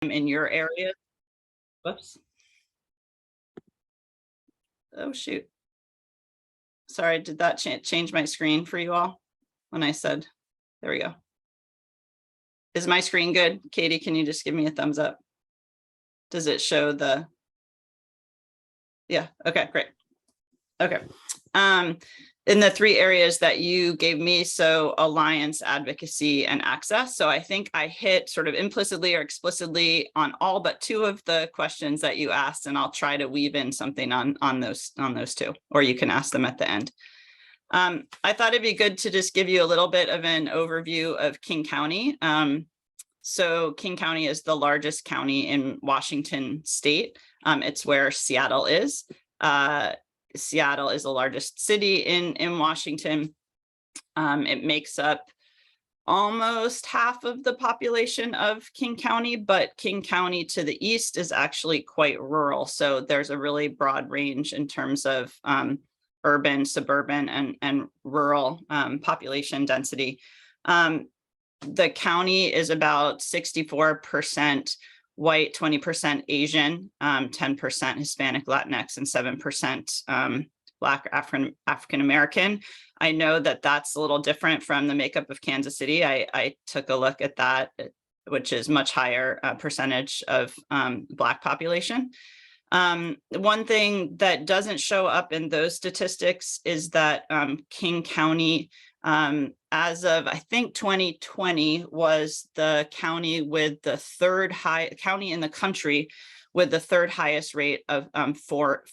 in your area. Whoops. Oh, shoot. Sorry, did that change my screen for you all when I said, there we go. Is my screen good? Katie, can you just give me a thumbs up? Does it show the, yeah, okay, great. Okay. In the three areas that you gave me, so alliance, advocacy, and access. So I think I hit sort of implicitly or explicitly on all but two of the questions that you asked, and I'll try to weave in something on those two, or you can ask them at the end. I thought it'd be good to just give you a little bit of an overview of King County. So King County is the largest county in Washington state. It's where Seattle is. Seattle is the largest city in Washington. It makes up almost half of the population of King County, but King County to the east is actually quite rural. So there's a really broad range in terms of urban, suburban, and rural population density. The county is about 64% white, 20% Asian, 10% Hispanic, Latinx, and 7% Black, African American. I know that that's a little different from the makeup of Kansas City. I took a look at that, which is much higher percentage of Black population. One thing that doesn't show up in those statistics is that King County, as of, I think 2020, was the county with the county in the country with the third highest rate of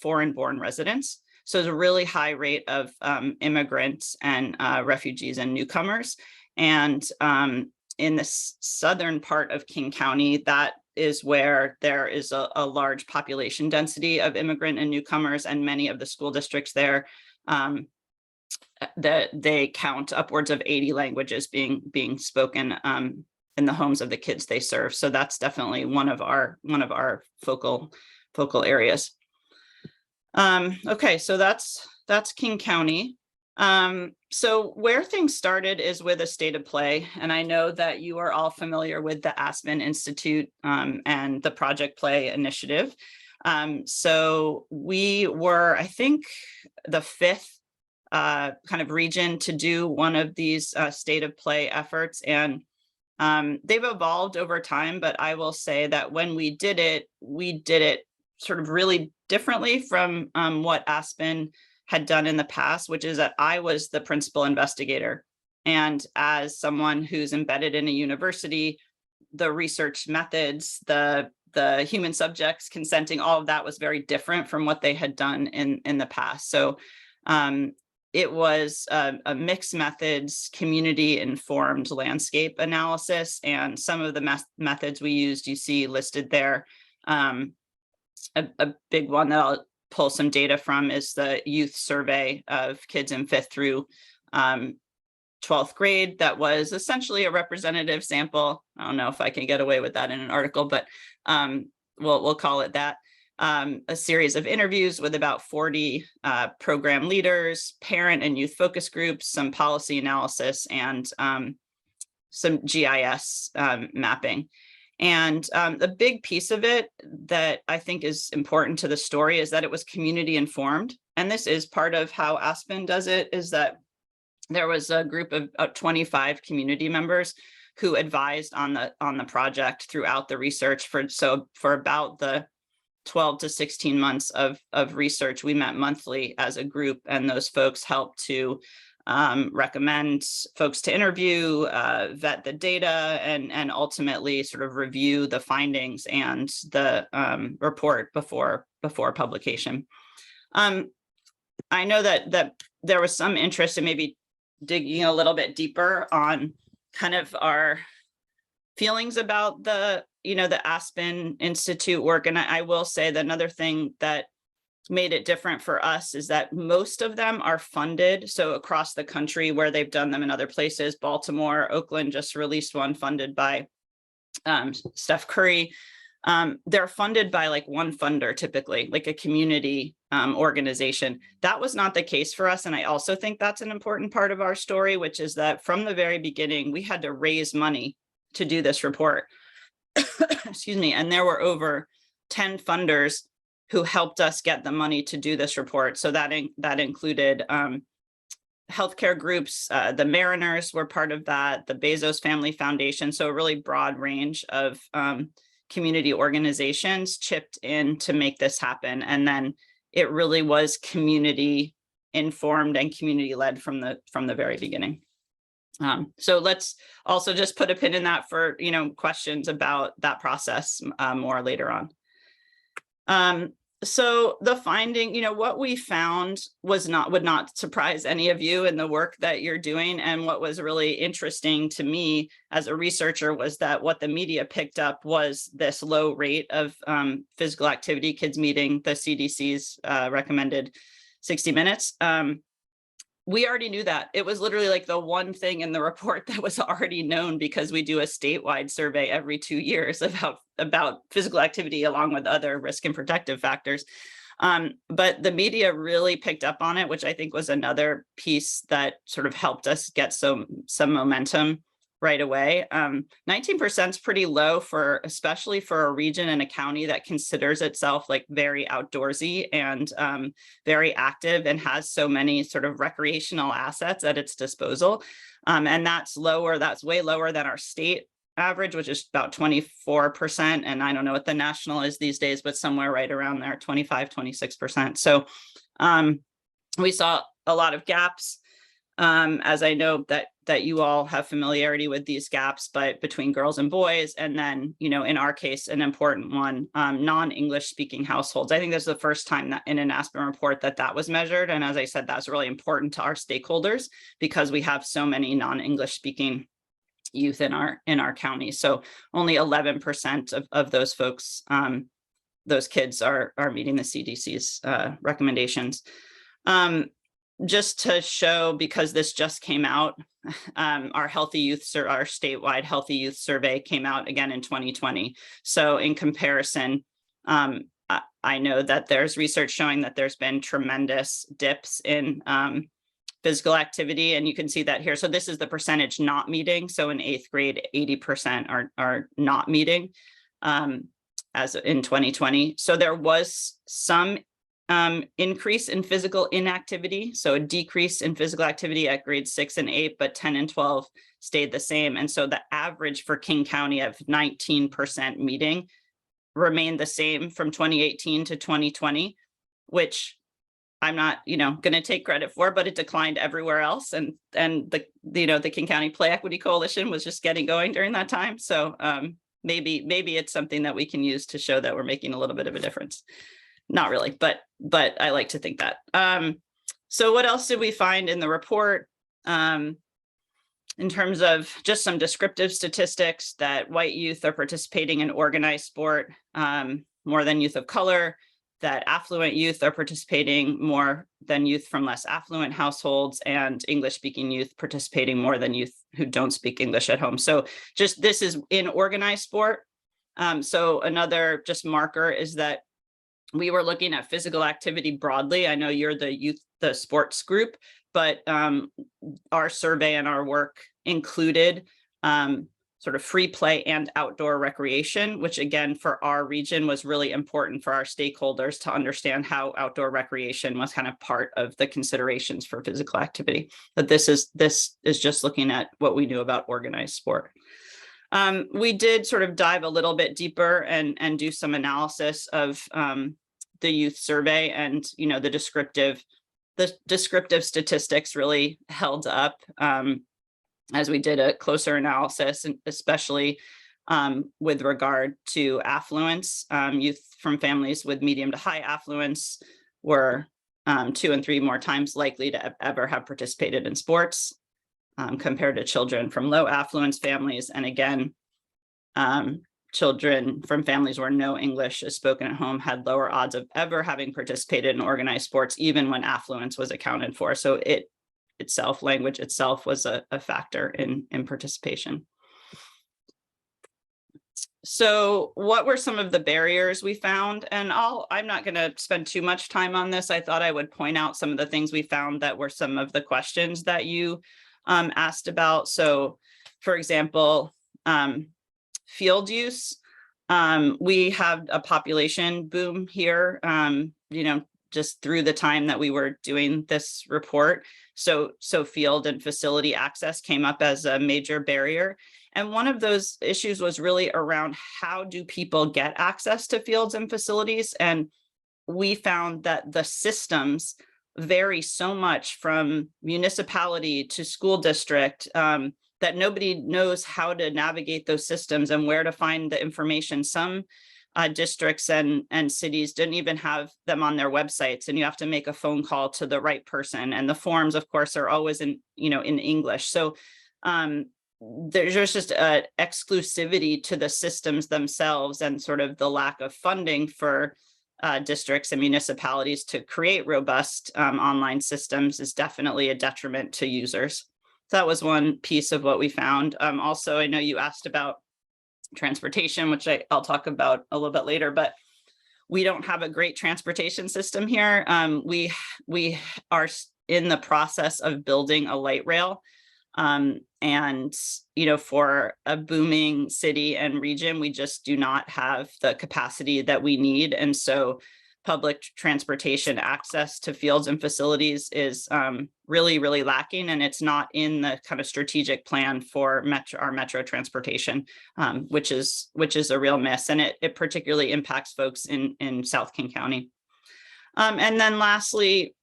foreign-born residents. So there's a really high rate of immigrants and refugees and newcomers. And in the southern part of King County, that is where there is a large population density of immigrant and newcomers, and many of the school districts there, that they count upwards of 80 languages being spoken in the homes of the kids they serve. So that's definitely one of our focal areas. Okay, so that's King County. So where things started is with a state of play, and I know that you are all familiar with the Aspen Institute and the Project Play initiative. So we were, I think, the fifth kind of region to do one of these state of play efforts, and they've evolved over time, but I will say that when we did it sort of really differently from what Aspen had done in the past, which is that I was the principal investigator. And as someone who's embedded in a university, the research methods, the human subjects consenting, all of that was very different from what they had done in the past. So it was a mixed methods, community informed landscape analysis. And some of the methods we used, you see listed there. A big one that I'll pull some data from is the youth survey of kids in 5th through 12th grade. That was essentially a representative sample. I don't know if I can get away with that in an article, but we'll call it that. A series of interviews with about 40 program leaders, parent and youth focus groups, some policy analysis, and some GIS mapping. And the big piece of it that I think is important to the story is that it was community informed. And this is part of how Aspen does it, is that there was a group of 25 community members who advised on the project throughout the research for about the 12 to 16 months of research. We met monthly as a group, and those folks helped to recommend folks to interview, vet the data, and ultimately sort of review the findings and the report before publication. I know that there was some interest in maybe digging a little bit deeper on kind of our feelings about the Aspen Institute work. And I will say that another thing that made it different for us is that most of them are funded. So across the country where they've done them in other places, Baltimore, Oakland just released one funded by Steph Curry. They're funded by like one funder, typically, like a community organization. That was not the case for us. And I also think that's an important part of our story, which is that from the very beginning, we had to raise money to do this report. excuse me, and there were over 10 funders who helped us get the money to do this report. So that included healthcare groups, the Mariners were part of that, the Bezos Family Foundation. So a really broad range of community organizations chipped in to make this happen. And then it really was community informed and community led from the very beginning. So let's also just put a pin in that for, questions about that process more later on. So the finding, what we found would not surprise any of you in the work that you're doing. And what was really interesting to me as a researcher was that what the media picked up was this low rate of physical activity, kids meeting the CDC's recommended 60 minutes. We already knew that. It was literally like the one thing in the report that was already known, because we do a statewide survey every 2 years about physical activity along with other risk and protective factors. But the media really picked up on it, which I think was another piece that sort of helped us get some momentum right away. 19% is pretty low especially for a region and a county that considers itself like very outdoorsy and very active and has so many sort of recreational assets at its disposal. And that's way lower than our state average, which is about 24%. And I don't know what the national is these days, but somewhere right around there, 25, 26%. So we saw a lot of gaps. As I know that you all have familiarity with these gaps, but between girls and boys, and then, in our case, an important one, non-English speaking households. I think this is the first time that in an Aspen report that was measured. And as I said, that's really important to our stakeholders because we have so many non-English speaking youth in our county. So only 11% of those folks, those kids are meeting the CDC's recommendations. Just to show, because this just came out, our statewide healthy youth survey came out again in 2020. So in comparison, I know that there's research showing that there's been tremendous dips in physical activity, and you can see that here. So this is the percentage not meeting. So in 8th grade, 80% are not meeting as in 2020. So there was some increase in physical inactivity. So a decrease in physical activity at grades 6 and 8, but 10 and 12 stayed the same. And so the average for King County of 19% meeting remained the same from 2018 to 2020, which I'm not, going to take credit for, but it declined everywhere else. And the King County Play Equity Coalition was just getting going during that time. So maybe it's something that we can use to show that we're making a little bit of a difference. Not really, but I like to think that. So what else did we find in the report? In terms of just some descriptive statistics, that white youth are participating in organized sport more than youth of color, that affluent youth are participating more than youth from less affluent households, and English-speaking youth participating more than youth who don't speak English at home. So just this is in organized sport. So another just marker is that we were looking at physical activity broadly. I know you're the sports group, but our survey and our work included sort of free play and outdoor recreation, which again, for our region was really important for our stakeholders to understand how outdoor recreation was kind of part of the considerations for physical activity. But this is just looking at what we knew about organized sport. We did sort of dive a little bit deeper and do some analysis of the youth survey, and the descriptive statistics really held up as we did a closer analysis, and especially with regard to affluence. Youth from families with medium to high affluence were 2 and 3 more times likely to ever have participated in sports compared to children from low affluence families. And again, children from families where no English is spoken at home had lower odds of ever having participated in organized sports, even when affluence was accounted for. So language itself was a factor in participation. So what were some of the barriers we found? And I'm not going to spend too much time on this. I thought I would point out some of the things we found that were some of the questions that you asked about. So for example, field use. We have a population boom here, just through the time that we were doing this report. So field and facility access came up as a major barrier. And one of those issues was really around how do people get access to fields and facilities? And we found that the systems vary so much from municipality to school district, that nobody knows how to navigate those systems and where to find the information. Some districts and cities didn't even have them on their websites, and you have to make a phone call to the right person. And the forms, of course, are always in English. So there's just a exclusivity to the systems themselves, and sort of the lack of funding for districts and municipalities to create robust online systems is definitely a detriment to users. So that was one piece of what we found. Also, I know you asked about transportation, which I'll talk about a little bit later, but we don't have a great transportation system here. We are in the process of building a light rail. And, for a booming city and region, we just do not have the capacity that we need. And so public transportation access to fields and facilities is really, really lacking. And it's not in the kind of strategic plan for our metro transportation, which is a real miss. And it particularly impacts folks in South King County. And then lastly,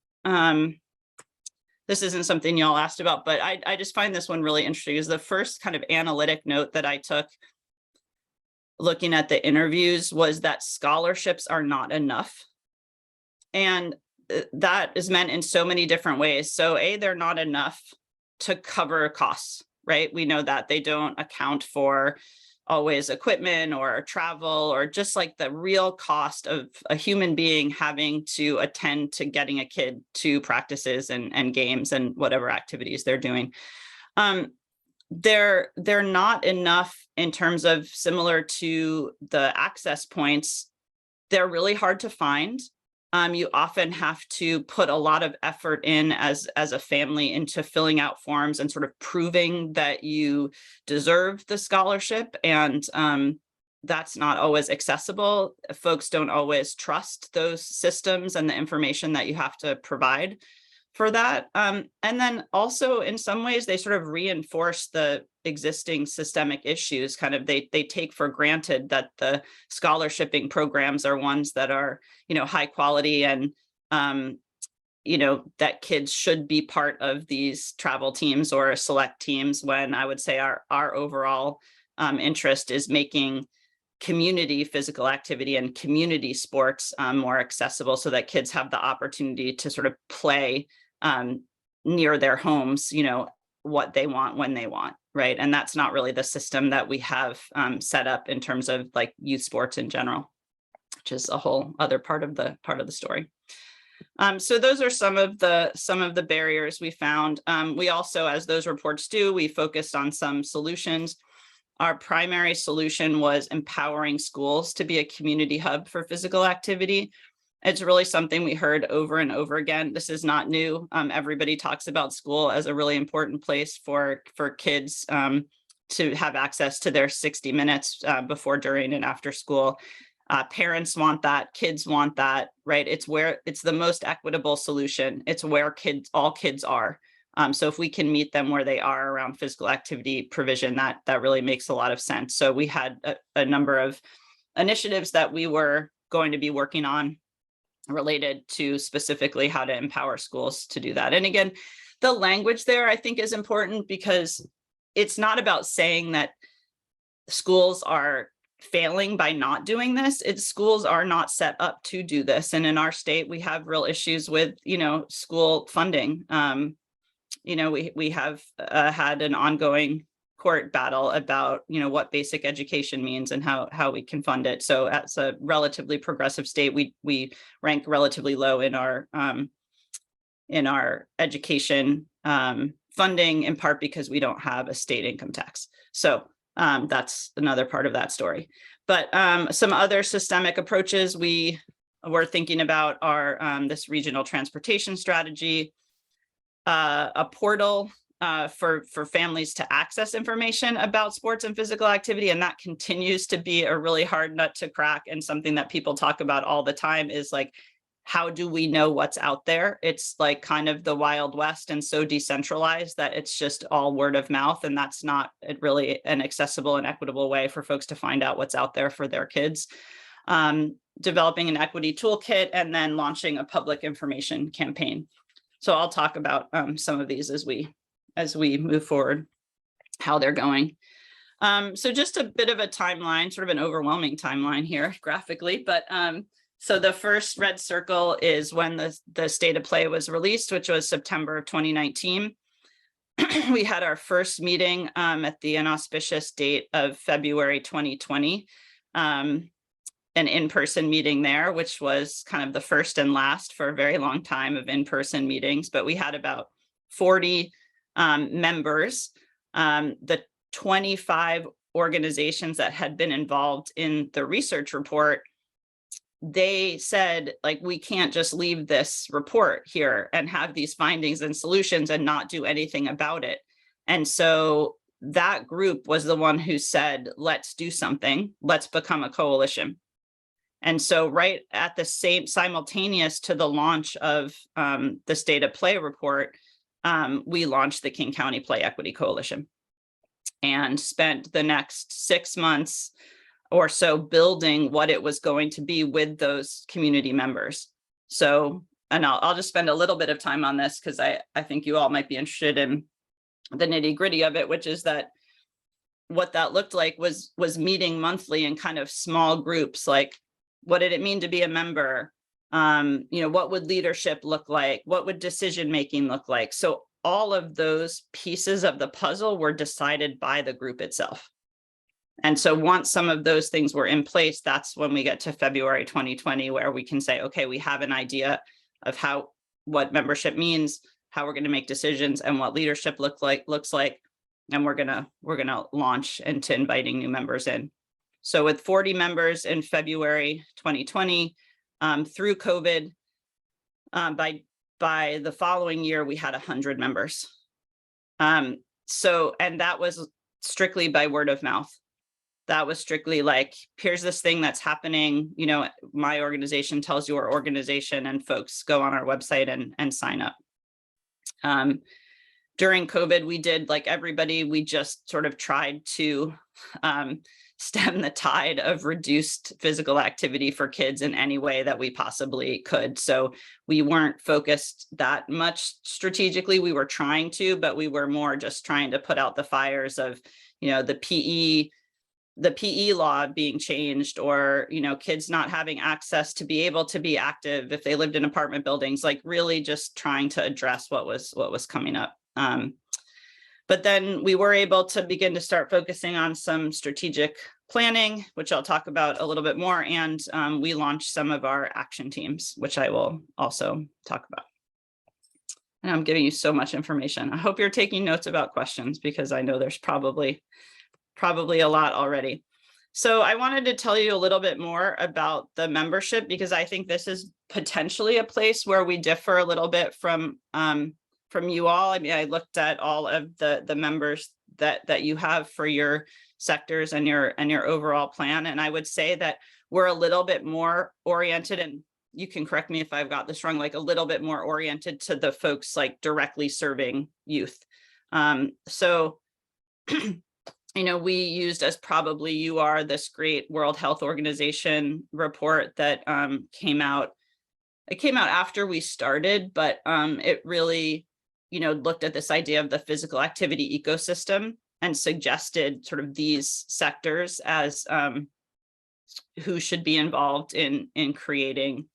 this isn't something y'all asked about, but I just find this one really interesting. Is the first kind of analytic note that I took looking at the interviews was that scholarships are not enough. And that is meant in so many different ways. So they're not enough to cover costs, right? We know that they don't account for always equipment or travel, or just like the real cost of a human being having to attend to getting a kid to practices and games and whatever activities they're doing. They're not enough in terms of, similar to the access points, they're really hard to find. You often have to put a lot of effort in as a family into filling out forms and sort of proving that you deserve the scholarship. And that's not always accessible. Folks don't always trust those systems and the information that you have to provide for that. And then also, in some ways, they sort of reinforce the existing systemic issues. Kind of they take for granted that the scholarshiping programs are ones that are, high quality, and that kids should be part of these travel teams or select teams, when I would say our overall interest is making community physical activity and community sports more accessible, so that kids have the opportunity to sort of play near their homes, what they want when they want, right? And that's not really the system that we have set up in terms of like youth sports in general, which is a whole other part of the story. So those are some of the barriers we found. We also, as those reports do, we focused on some solutions. Our primary solution was empowering schools to be a community hub for physical activity. It's really something we heard over and over again. This is not new. Everybody talks about school as a really important place for kids to have access to their 60 minutes before, during, and after school. Parents want that, kids want that, right? It's the most equitable solution. It's where all kids are. So if we can meet them where they are around physical activity provision, that really makes a lot of sense. So we had a number of initiatives that we were going to be working on related to specifically how to empower schools to do that. And again, the language there, I think, is important, because it's not about saying that schools are failing by not doing this. Schools are not set up to do this. And in our state, we have real issues with, school funding. We have had an ongoing court battle about, what basic education means and how we can fund it. So as a relatively progressive state, we rank relatively low in our education funding, in part because we don't have a state income tax. So that's another part of that story. But some other systemic approaches we were thinking about are this regional transportation strategy, a portal for families to access information about sports and physical activity. And that continues to be a really hard nut to crack, and something that people talk about all the time is like, how do we know what's out there? It's like kind of the Wild West and so decentralized that it's just all word of mouth. And that's not really an accessible and equitable way for folks to find out what's out there for their kids. Developing an equity toolkit, and then launching a public information campaign. So I'll talk about some of these as we move forward, how they're going. So just a bit of a timeline, sort of an overwhelming timeline here graphically, but so the first red circle is when the state of play was released, which was September of 2019. We had our first meeting at the inauspicious date of February 2020, an in-person meeting there, which was kind of the first and last for a very long time of in-person meetings, but we had about 40 members. The 25 organizations that had been involved in the research report, they said, like, we can't just leave this report here and have these findings and solutions and not do anything about it. And so that group was the one who said, let's do something, let's become a coalition. And so right at the same simultaneous to the launch of the State of Play report, we launched the King County Play Equity Coalition and spent the next 6 months or so building what it was going to be with those community members. So, and I'll just spend a little bit of time on this because I think you all might be interested in the nitty gritty of it, which is that what that looked like was meeting monthly in kind of small groups. Like, what did it mean to be a member? What would leadership look like? What would decision-making look like? So all of those pieces of the puzzle were decided by the group itself. And so once some of those things were in place, that's when we get to February 2020, where we can say, okay, we have an idea of what membership means, how we're going to make decisions, and what leadership looks like, and we're gonna launch into inviting new members in. So with 40 members in February 2020, through COVID, by the following year, we had 100 members. And that was strictly by word of mouth. That was strictly like, here's this thing that's happening. My organization tells your organization, and folks go on our website and sign up. During COVID, we did, like everybody, we just sort of tried to stem the tide of reduced physical activity for kids in any way that we possibly could. So we weren't focused that much strategically. We were trying to, but we were more just trying to put out the fires of, the PE law being changed, or, kids not having access to be able to be active if they lived in apartment buildings, like really just trying to address what was coming up. But then we were able to begin to start focusing on some strategic planning, which I'll talk about a little bit more. And we launched some of our action teams, which I will also talk about. And I'm giving you so much information. I hope you're taking notes about questions, because I know there's probably a lot already. So I wanted to tell you a little bit more about the membership, because I think this is potentially a place where we differ a little bit from you all. I mean, I looked at all of the members that you have for your sectors and your overall plan. And I would say that we're a little bit more oriented, and you can correct me if I've got this wrong, like a little bit more oriented to the folks like directly serving youth. So, we used, as probably you are, this great World Health Organization report that came out. It came out after we started, but it really looked at this idea of the physical activity ecosystem and suggested sort of these sectors as who should be involved in creating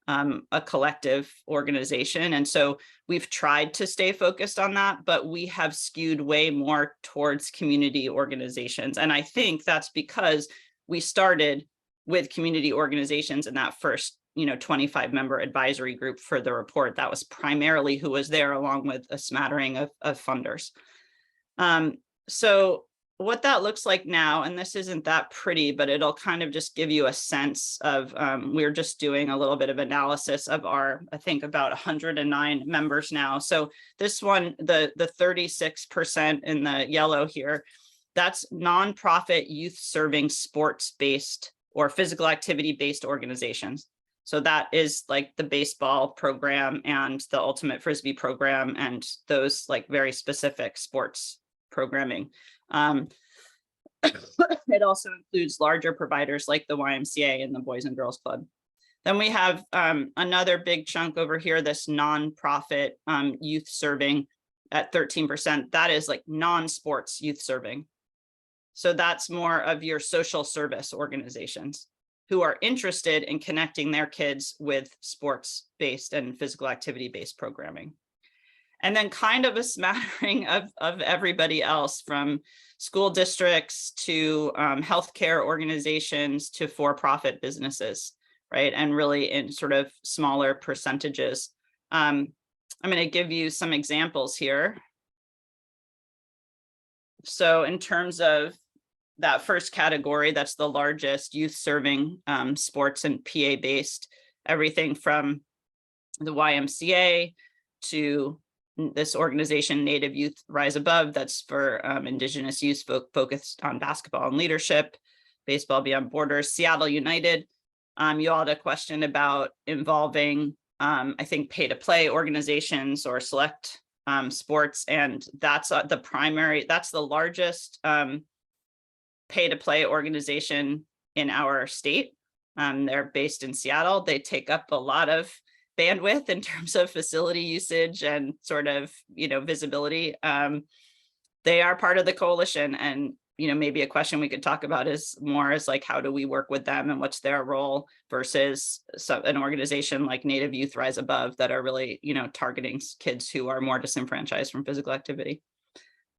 a collective organization. And so we've tried to stay focused on that, but we have skewed way more towards community organizations. And I think that's because we started with community organizations in that first 25 member advisory group for the report. That was primarily who was there, along with a smattering of funders. So what that looks like now, and this isn't that pretty, but it'll kind of just give you a sense of, we're just doing a little bit of analysis of our, I think about 109 members now. So this one, the 36% in the yellow here, that's nonprofit youth serving sports-based or physical activity-based organizations. So that is like the baseball program and the ultimate frisbee program and those like very specific sports programming. It also includes larger providers like the YMCA and the Boys and Girls Club. Then we have another big chunk over here, this nonprofit youth serving at 13%. That is like non-sports youth serving. So that's more of your social service organizations who are interested in connecting their kids with sports-based and physical activity-based programming. And then kind of a smattering of everybody else, from school districts to healthcare organizations to for-profit businesses, right? And really in sort of smaller percentages. I'm going to give you some examples here. So in terms of that first category, that's the largest, youth serving sports and PA based, everything from the YMCA to this organization, Native Youth Rise Above, that's for Indigenous youth focused on basketball and leadership, Baseball Beyond Borders, Seattle United. You all had a question about involving, I think, pay to play organizations or select sports, and that's that's the largest pay to play organization in our state. They're based in Seattle. They take up a lot of bandwidth in terms of facility usage and sort of, visibility. They are part of the coalition, and, maybe a question we could talk about is more is like, how do we work with them and what's their role versus an organization like Native Youth Rise Above that are really, targeting kids who are more disenfranchised from physical activity.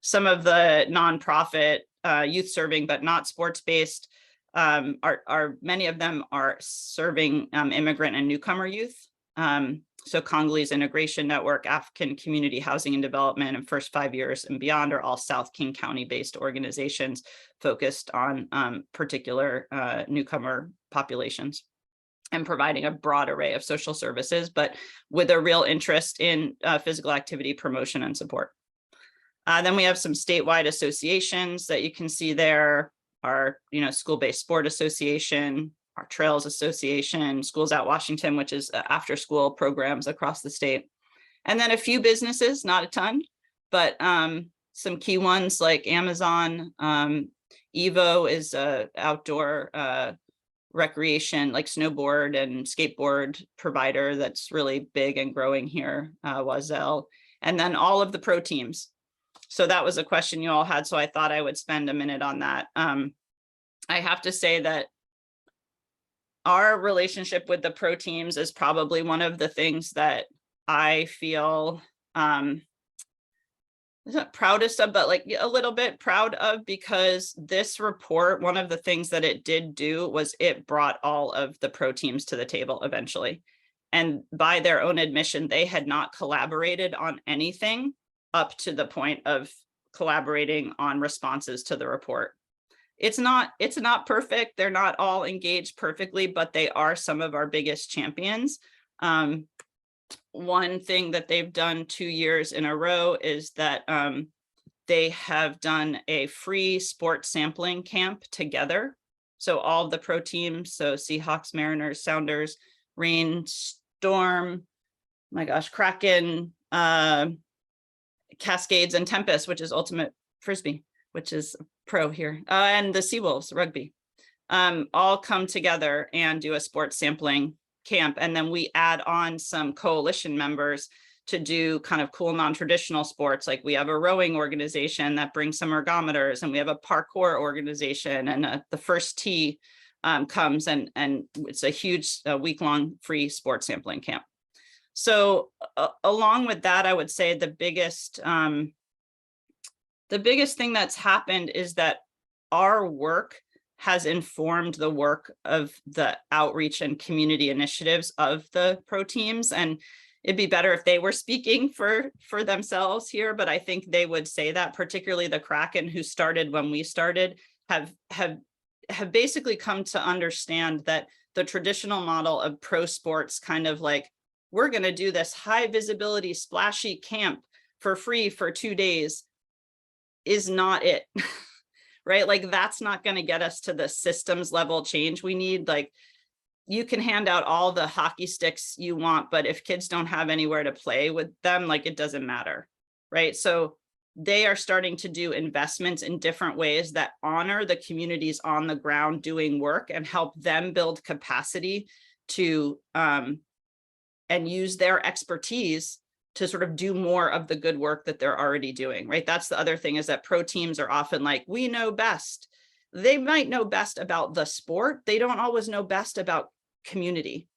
Some of the nonprofit youth serving, but not sports-based, are many of them are serving immigrant and newcomer youth. So Congolese Integration Network, African Community Housing and Development, and First 5 Years and Beyond are all South King County based organizations focused on particular newcomer populations and providing a broad array of social services, but with a real interest in physical activity promotion and support. Then we have some statewide associations that you can see there. Our, School-Based Sport Association, our Trails Association, Schools at Washington, which is after school programs across the state. And then a few businesses, not a ton, but some key ones like Amazon. Evo is a outdoor recreation, like snowboard and skateboard provider that's really big and growing here, Wazelle. And then all of the pro teams. So that was a question you all had, so I thought I would spend a minute on that. I have to say that our relationship with the pro teams is probably one of the things that I feel not proudest of, but like a little bit proud of, because this report, one of the things that it did do was it brought all of the pro teams to the table eventually. And by their own admission, they had not collaborated on anything up to the point of collaborating on responses to the report. It's not perfect. They're not all engaged perfectly, but they are some of our biggest champions. One thing that they've done 2 years in a row is that they have done a free sports sampling camp together. So all of the pro teams, so Seahawks, Mariners, Sounders, Rain, Storm, my gosh, Kraken, Cascades, and Tempest, which is Ultimate Frisbee, which is pro here, and the Seawolves rugby, all come together and do a sports sampling camp. And then we add on some coalition members to do kind of cool non-traditional sports. Like we have a rowing organization that brings some ergometers, and we have a parkour organization, and the First Tee comes and it's a huge week-long free sports sampling camp. So along with that, I would say the biggest thing that's happened is that our work has informed the work of the outreach and community initiatives of the pro teams. And it'd be better if they were speaking for themselves here, but I think they would say that, particularly the Kraken, who started when we started, have basically come to understand that the traditional model of pro sports, kind of like, we're going to do this high visibility splashy camp for free for 2 days, is not it. Right? Like, that's not going to get us to the systems level change we need. Like, you can hand out all the hockey sticks you want, but if kids don't have anywhere to play with them, like, it doesn't matter. Right? So they are starting to do investments in different ways that honor the communities on the ground doing work and help them build capacity to and use their expertise to sort of do more of the good work that they're already doing, right? That's the other thing, is that pro teams are often like, we know best. They might know best about the sport. They don't always know best about community.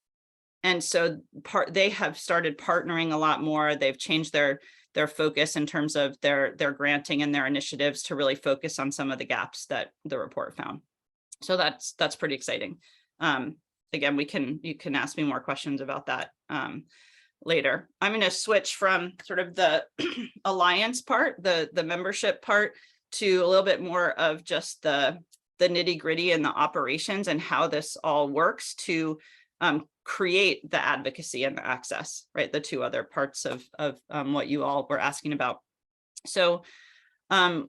And so they have started partnering a lot more. They've changed their focus in terms of their granting and their initiatives to really focus on some of the gaps that the report found. So that's pretty exciting. Again, you can ask me more questions about that later. I'm going to switch from sort of the alliance part, the membership part, to a little bit more of just the nitty gritty and the operations and how this all works to create the advocacy and the access, right? The two other parts of what you all were asking about. So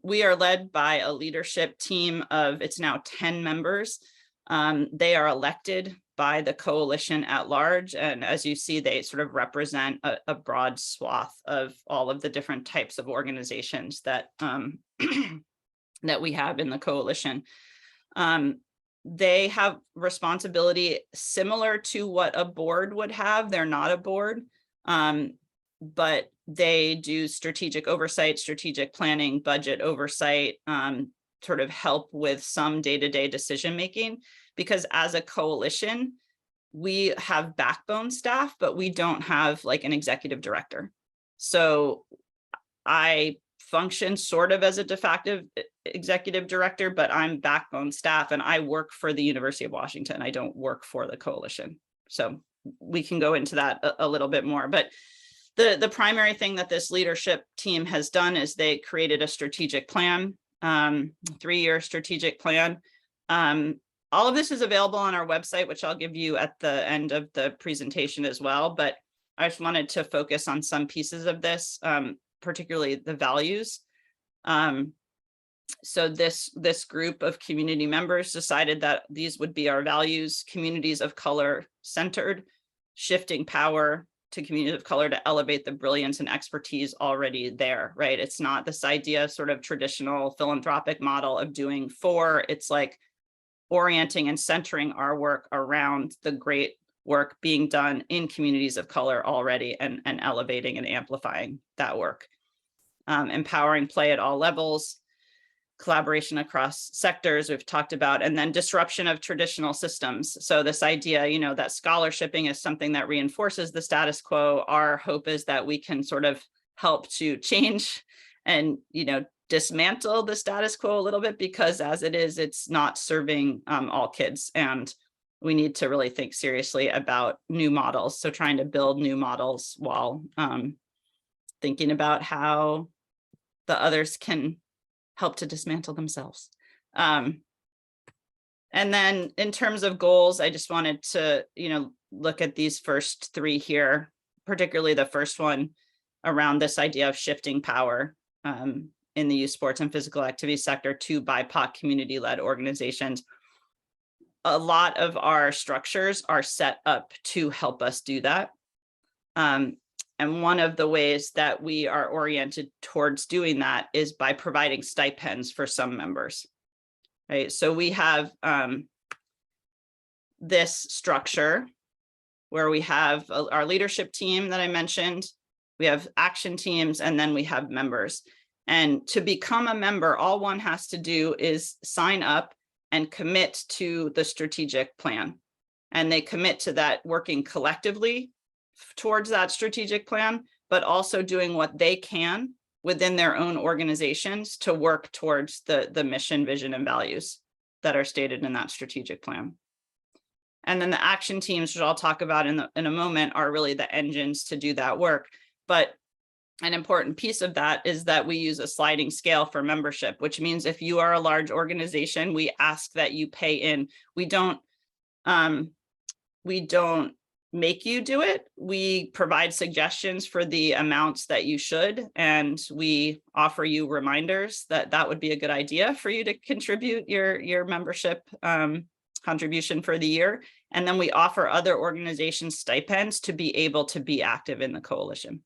we are led by a leadership team of, it's now 10 members. They are elected by the coalition at large. And as you see, they sort of represent a broad swath of all of the different types of organizations that, that we have in the coalition. They have responsibility similar to what a board would have. They're not a board, but they do strategic oversight, strategic planning, budget oversight, sort of help with some day-to-day decision-making, because as a coalition, we have backbone staff, but we don't have like an executive director. So I function sort of as a de facto executive director, but I'm backbone staff and I work for the University of Washington. I don't work for the coalition. So we can go into that a little bit more, but the primary thing that this leadership team has done is they created a strategic plan, 3-year strategic plan. All of this is available on our website, which I'll give you at the end of the presentation as well. But I just wanted to focus on some pieces of this, particularly the values. So this group of community members decided that these would be our values: communities of color centered, shifting power to communities of color to elevate the brilliance and expertise already there, right? It's not this idea of sort of traditional philanthropic model of doing for, it's like orienting and centering our work around the great work being done in communities of color already, and elevating and amplifying that work. Empowering play at all levels, collaboration across sectors we've talked about, and then disruption of traditional systems. So this idea, that scholarshiping is something that reinforces the status quo. Our hope is that we can sort of help to change and, dismantle the status quo a little bit, because as it is, it's not serving all kids. And we need to really think seriously about new models. So trying to build new models while thinking about how the others can help to dismantle themselves. And then in terms of goals, I just wanted to, look at these first 3 here, particularly the first one around this idea of shifting power in the youth sports and physical activity sector to BIPOC community-led organizations. A lot of our structures are set up to help us do that. And one of the ways that we are oriented towards doing that is by providing stipends for some members, right? So we have this structure where we have our leadership team that I mentioned, we have action teams, and then we have members. And to become a member, all one has to do is sign up and commit to the strategic plan. And they commit to that working collectively towards that strategic plan, but also doing what they can within their own organizations to work towards the mission, vision, and values that are stated in that strategic plan. And then the action teams, which I'll talk about in a moment, are really the engines to do that work. But an important piece of that is that we use a sliding scale for membership, which means if you are a large organization, we ask that you pay in. We don't make you do it. We provide suggestions for the amounts that you should, and we offer you reminders that that would be a good idea for you to contribute your membership contribution for the year. And then we offer other organizations stipends to be able to be active in the coalition.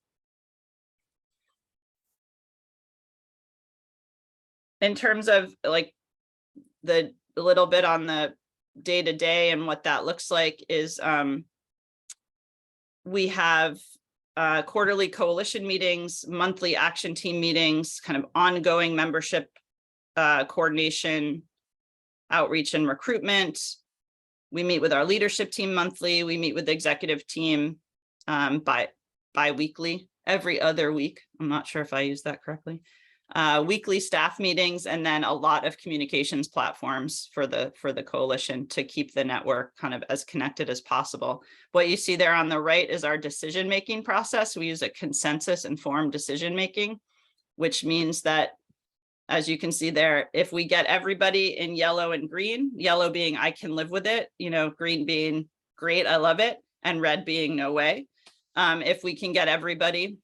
In terms of like the little bit on the day-to-day and what that looks like is we have quarterly coalition meetings, monthly action team meetings, kind of ongoing membership coordination, outreach and recruitment. We meet with our leadership team monthly. We meet with the executive team bi-weekly, every other week. I'm not sure if I used that correctly. Weekly staff meetings, and then a lot of communications platforms for the coalition to keep the network kind of as connected as possible. What you see there on the right is our decision-making process. We use a consensus-informed decision-making, which means that, as you can see there, if we get everybody in yellow and green, yellow being I can live with it, green being great, I love it, and red being no way. If we can get everybody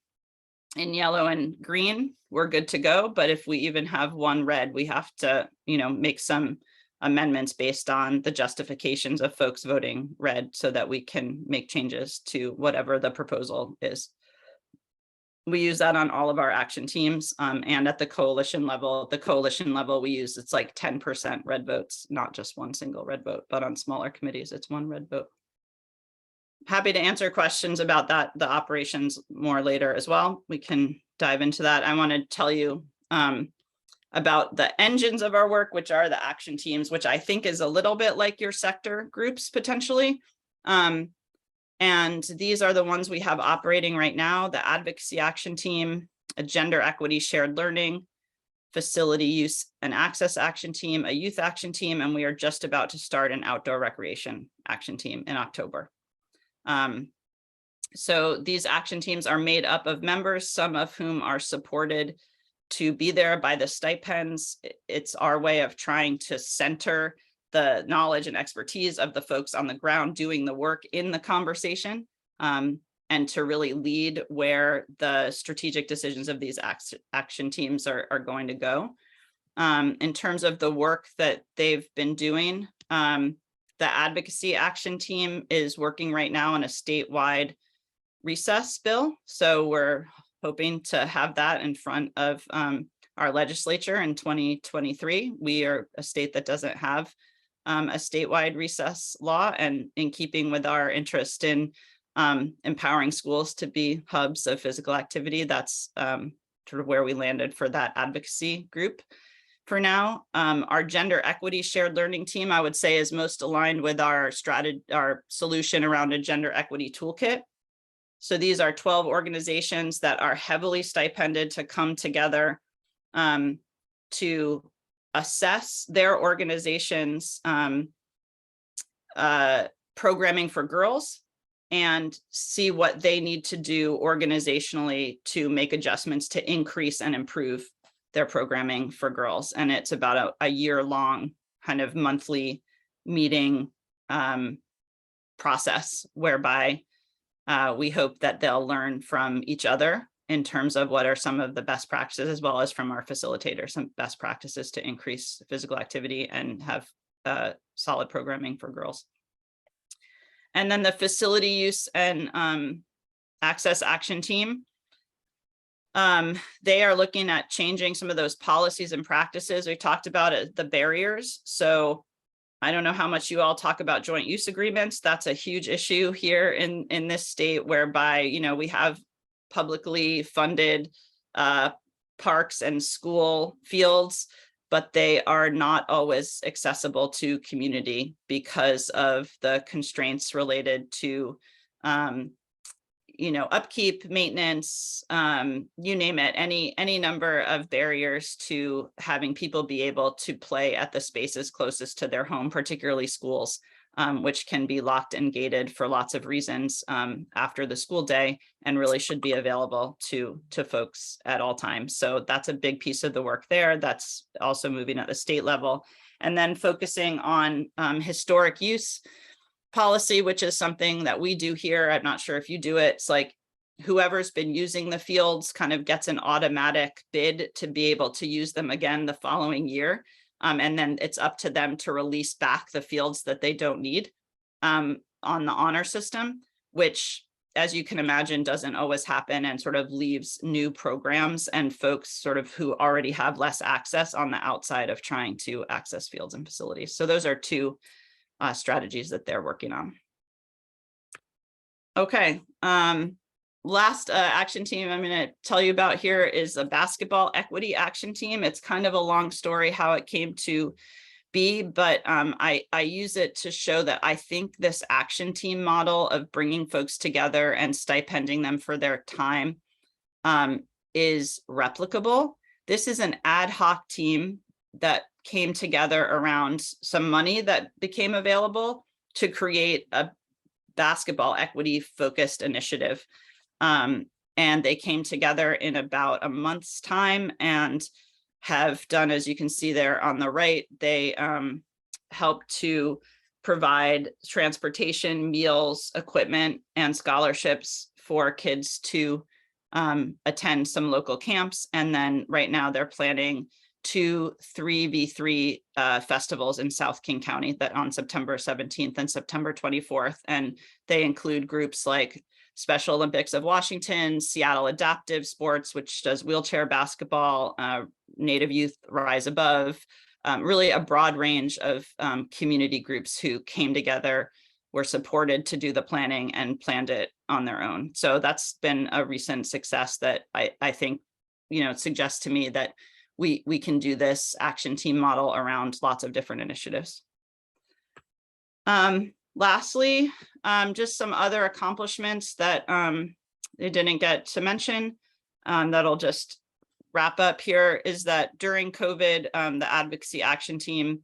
in yellow and green, we're good to go. But if we even have one red, we have to, make some amendments based on the justifications of folks voting red so that we can make changes to whatever the proposal is. We use that on all of our action teams and at the coalition level. The coalition level we use, it's like 10% red votes, not just one single red vote, but on smaller committees, it's one red vote. Happy to answer questions about that, the operations more later as well. We can dive into that. I want to tell you about the engines of our work, which are the action teams, which I think is a little bit like your sector groups potentially. And these are the ones we have operating right now: the advocacy action team, a gender equity shared learning, facility use and access action team, a youth action team, and we are just about to start an outdoor recreation action team in October. So these action teams are made up of members, some of whom are supported to be there by the stipends. It's our way of trying to center the knowledge and expertise of the folks on the ground doing the work in the conversation, and to really lead where the strategic decisions of these action teams are going to go. In terms of the work that they've been doing, the advocacy action team is working right now on a statewide recess bill. So we're hoping to have that in front of our legislature in 2023. We are a state that doesn't have a statewide recess law, and in keeping with our interest in empowering schools to be hubs of physical activity, that's sort of where we landed for that advocacy group. For now, our gender equity shared learning team, I would say, is most aligned with our solution around a gender equity toolkit. So these are 12 organizations that are heavily stipended to come together to assess their organization's programming for girls and see what they need to do organizationally to make adjustments to increase and improve their programming for girls. And it's about a year-long kind of monthly meeting process whereby we hope that they'll learn from each other in terms of what are some of the best practices, as well as from our facilitators, some best practices to increase physical activity and have solid programming for girls. And then the facility use and access action team, they are looking at changing some of those policies and practices. We talked about the barriers. So I don't know how much you all talk about joint use agreements. That's a huge issue here in this state, whereby, we have publicly funded parks and school fields, but they are not always accessible to community because of the constraints related to upkeep, maintenance, you name it, any number of barriers to having people be able to play at the spaces closest to their home, particularly schools. which can be locked and gated for lots of reasons after the school day, and really should be available to folks at all times. So that's a big piece of the work there. That's also moving at the state level. And then focusing on historic use policy, which is something that we do here. I'm not sure if you do it. It's like whoever's been using the fields kind of gets an automatic bid to be able to use them again the following year. And then it's up to them to release back the fields that they don't need on the honor system, which, as you can imagine, doesn't always happen and sort of leaves new programs and folks sort of who already have less access on the outside of trying to access fields and facilities. So those are two strategies that they're working on. Okay. Last action team I'm going to tell you about here is a basketball equity action team. It's kind of a long story how it came to be, but I use it to show that I think this action team model of bringing folks together and stipending them for their time is replicable. This is an ad hoc team that came together around some money that became available to create a basketball equity focused initiative. And they came together in about a month's time and have done, as you can see there on the right, they helped to provide transportation, meals, equipment, and scholarships for kids to attend some local camps. And then right now they're planning 2 3v3 festivals in South King County that on September 17th and September 24th. And they include groups like Special Olympics of Washington, Seattle Adaptive Sports, which does wheelchair basketball, Native Youth Rise Above, really a broad range of community groups who came together, were supported to do the planning and planned it on their own. So that's been a recent success that I think, suggests to me that we can do this action team model around lots of different initiatives. Lastly, just some other accomplishments that they didn't get to mention that'll just wrap up here is that during COVID, the Advocacy Action Team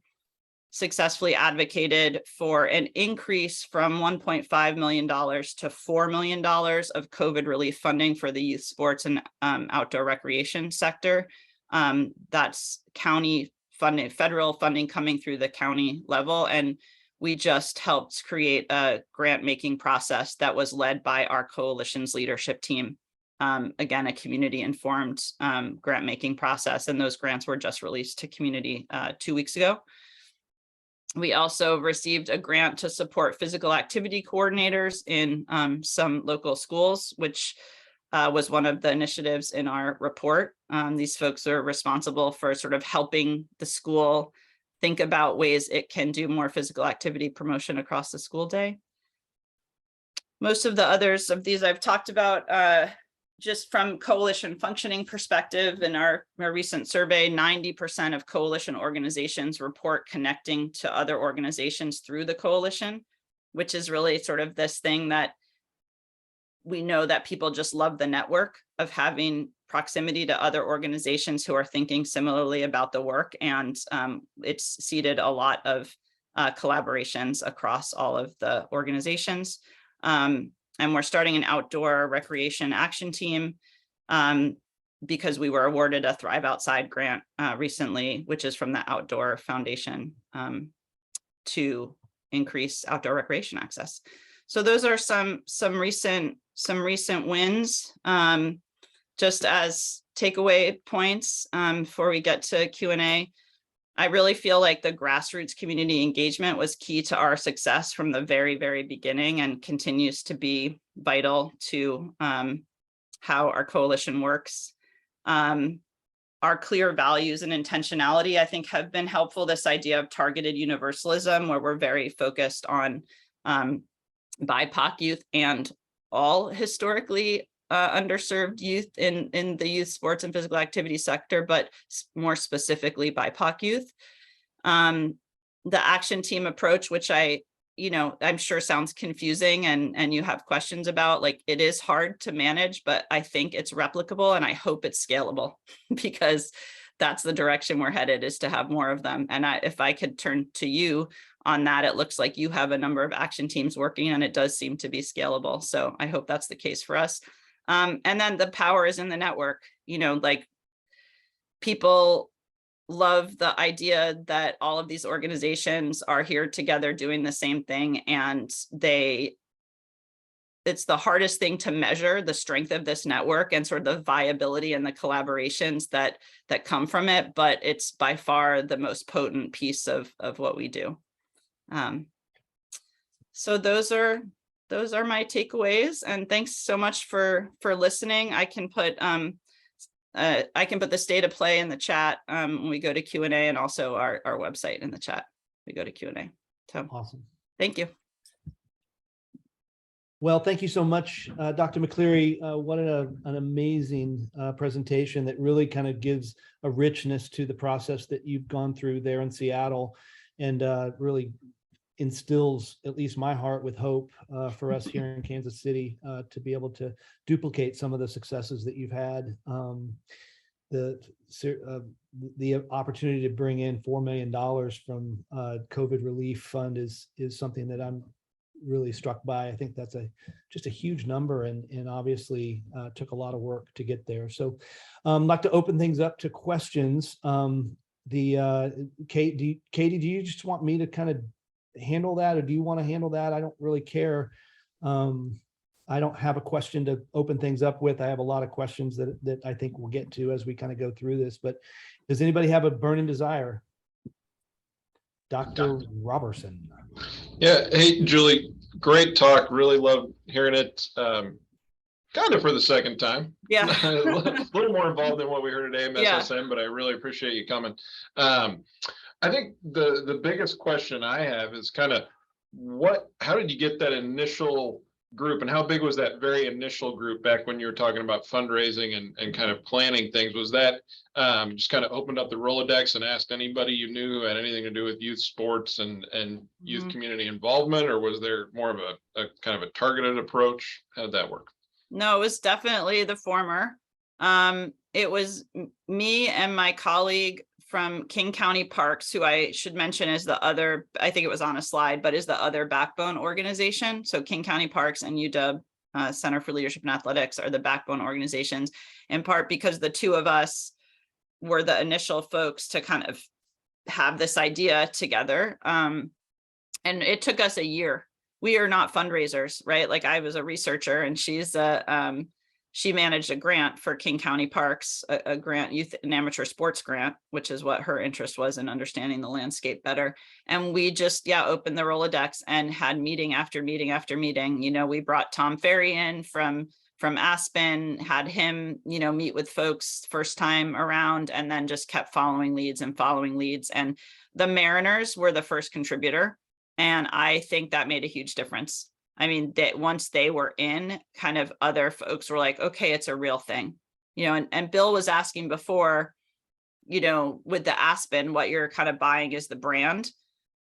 successfully advocated for an increase from $1.5 million to $4 million of COVID relief funding for the youth sports and outdoor recreation sector. That's county funding, federal funding coming through the county level. And we just helped create a grant making process that was led by our coalition's leadership team. Again, a community informed grant making process. And those grants were just released to community 2 weeks ago. We also received a grant to support physical activity coordinators in some local schools, which was one of the initiatives in our report. These folks are responsible for sort of helping the school think about ways it can do more physical activity promotion across the school day. Most of the others of these I've talked about. Just from coalition functioning perspective, in our recent survey, 90% of coalition organizations report connecting to other organizations through the coalition, which is really sort of this thing that we know that people just love the network of having proximity to other organizations who are thinking similarly about the work. And it's seeded a lot of collaborations across all of the organizations. And we're starting an outdoor recreation action team because we were awarded a Thrive Outside grant recently, which is from the Outdoor Foundation to increase outdoor recreation access. So those are some recent wins. Just as takeaway points before we get to Q&A. I really feel like the grassroots community engagement was key to our success from the very, very beginning and continues to be vital to how our coalition works. Our clear values and intentionality, I think, have been helpful. This idea of targeted universalism, where we're very focused on BIPOC youth and all historically underserved youth in the youth sports and physical activity sector, but more specifically BIPOC youth. The action team approach, which I'm sure sounds confusing and you have questions about, like, it is hard to manage, but I think it's replicable and I hope it's scalable because that's the direction we're headed, is to have more of them. And if I could turn to you on that, it looks like you have a number of action teams working, and it does seem to be scalable. So I hope that's the case for us. And then the power is in the network. Like, people love the idea that all of these organizations are here together doing the same thing, and it's the hardest thing to measure, the strength of this network and sort of the viability and the collaborations that come from it, but it's by far the most potent piece of what we do. So those are my takeaways, and thanks so much for listening. I can put the state of play in the chat when we go to Q&A, and also our website in the chat. We go to Q&A. So awesome. Thank you. Well, thank you so much, Dr. McCleery. What an amazing presentation that really kind of gives a richness to the process that you've gone through there in Seattle, and really instills at least my heart with hope for us here in Kansas City to be able to duplicate some of the successes that you've had. The opportunity to bring in $4 million from COVID relief fund is something that I'm really struck by. I think that's just a huge number, and obviously took a lot of work to get there. So I'd like to open things up to questions. Katie, do you just want me to kind of handle that, or do you want to handle that? I don't really care. I don't have a question to open things up with. I have a lot of questions that I think we'll get to as we kind of go through this, but does anybody have a burning desire? Dr. Robertson. Yeah. Hey, Julie, great talk. Really love hearing it. Kind of for the second time. Yeah. A little more involved than what we heard today in SSM, Yeah. but I really appreciate you coming. I think the biggest question I have is kind of how did you get that initial group, and how big was that very initial group back when you were talking about fundraising and kind of planning things? Was that just kind of opened up the Rolodex and asked anybody you knew who had anything to do with youth sports and youth community involvement, or was there more of a kind of a targeted approach? How did that work? No, it was definitely the former. It was me and my colleague from King County Parks, who I should mention is the other, I think it was on a slide, but is the other backbone organization. So King County Parks and UW Center for Leadership and Athletics are the backbone organizations, in part because the two of us were the initial folks to kind of have this idea together. And it took us a year. We are not fundraisers, right? Like, I was a researcher, and she managed a grant for King County Parks, a grant, youth and amateur sports grant, which is what her interest was in understanding the landscape better. And we just, opened the Rolodex and had meeting after meeting after meeting. We brought Tom Ferry in from Aspen, had him, meet with folks first time around, and then just kept following leads. And the Mariners were the first contributor. And I think that made a huge difference. I mean, that once they were in, kind of other folks were like, okay, it's a real thing, and Bill was asking before, with the Aspen, what you're kind of buying is the brand.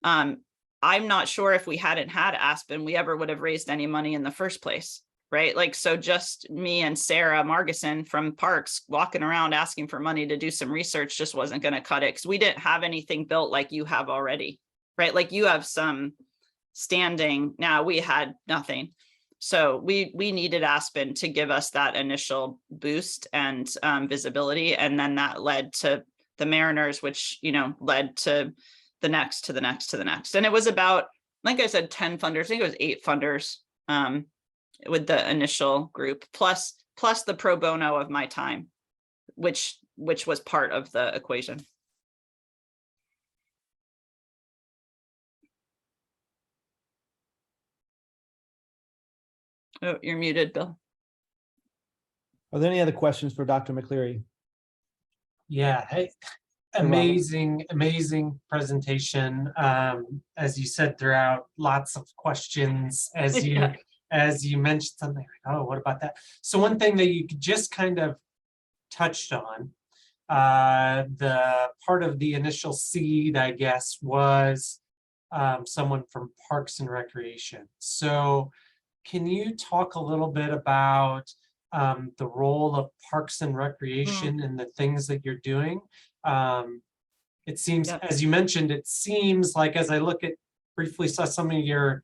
I'm not sure if we hadn't had Aspen, we ever would have raised any money in the first place, right? Like, so just me and Sarah Margison from Parks walking around asking for money to do some research just wasn't going to cut it, because we didn't have anything built like you have already, right? Like, you have some standing. Now, we had nothing. So we needed Aspen to give us that initial boost and visibility. And then that led to the Mariners, which, led to the next, to the next, to the next. And it was about, like I said, 10 funders. I think it was 8 funders with the initial group, plus the pro bono of my time, which was part of the equation. Oh, you're muted, Bill. Are there any other questions for Dr. McCleery? Yeah, hey, amazing presentation. As you said throughout, lots of questions as you mentioned something like, oh, what about that? So one thing that you just kind of touched on, the part of the initial seed, I guess, was someone from Parks and Recreation. So can you talk a little bit about the role of Parks and Recreation and the things that you're doing? It seems, as you mentioned, it seems like, as I look at briefly saw some of your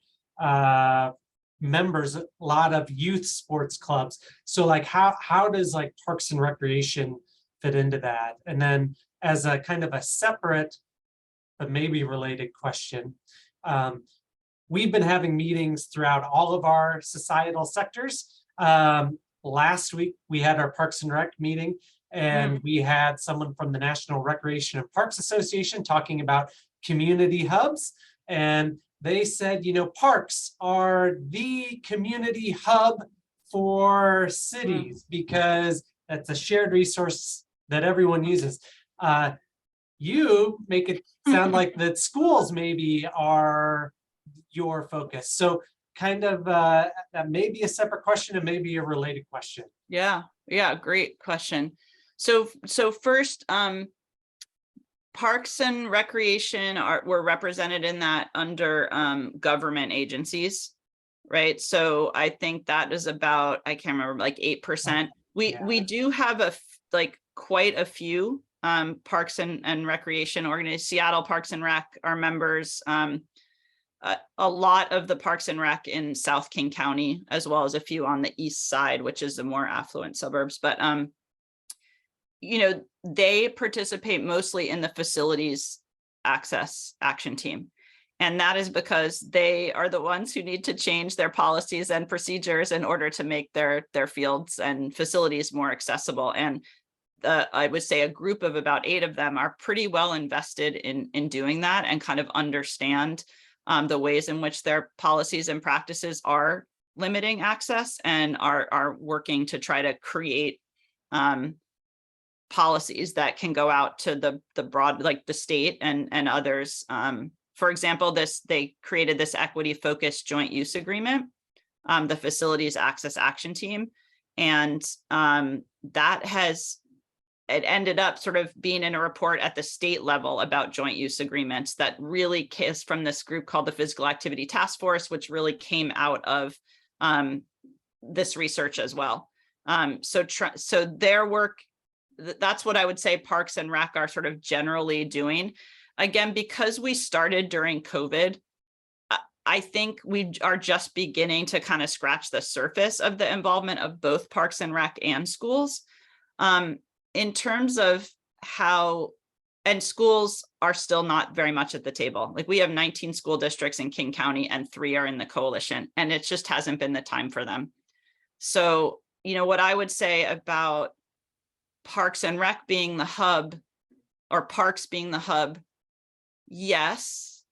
members, a lot of youth sports clubs. So like how does like Parks and Recreation fit into that? And then as a kind of a separate but maybe related question, we've been having meetings throughout all of our societal sectors. Last week we had our Parks and Rec meeting, and we had someone from the National Recreation and Parks Association talking about community hubs. And they said, you know, parks are the community hub for cities because that's a shared resource that everyone uses. You make it sound like that schools maybe are your focus. So kind of that may be a separate question and maybe a related question. Yeah, great question. So first, Parks and Recreation were represented in that under government agencies, right? So I think that is about, I can't remember, like 8%. We do have quite a few Parks and Recreation organizations. Seattle Parks and Rec are members. A lot of the Parks and Rec in South King County, as well as a few on the east side, which is the more affluent suburbs. But you know, they participate mostly in the facilities access action team. And that is because they are the ones who need to change their policies and procedures in order to make their fields and facilities more accessible. And I would say a group of about 8 of them are pretty well invested in doing that and kind of understand the ways in which their policies and practices are limiting access and are working to try to create policies that can go out to the broad, like the state and others. For example, they created this equity focused joint use agreement, the facilities access action team. And it ended up sort of being in a report at the state level about joint use agreements that really came from this group called the Physical Activity Task Force, which really came out of this research as well. So their work, that's what I would say Parks and Rec are sort of generally doing. Again, because we started during COVID, I think we are just beginning to kind of scratch the surface of the involvement of both Parks and Rec and schools. In terms of how, and schools are still not very much at the table. Like we have 19 school districts in King County and 3 are in the coalition, and it just hasn't been the time for them. So, you know, what I would say about Parks and Rec being the hub, or parks being the hub, yes.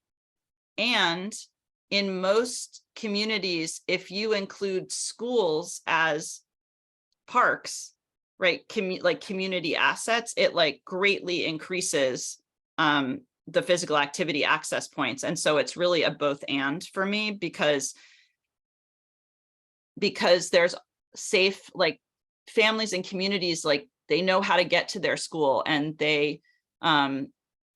And in most communities, if you include schools as parks, right, like community assets, it like greatly increases the physical activity access points. And so it's really a both and for me, because there's safe, like families and communities, like they know how to get to their school and they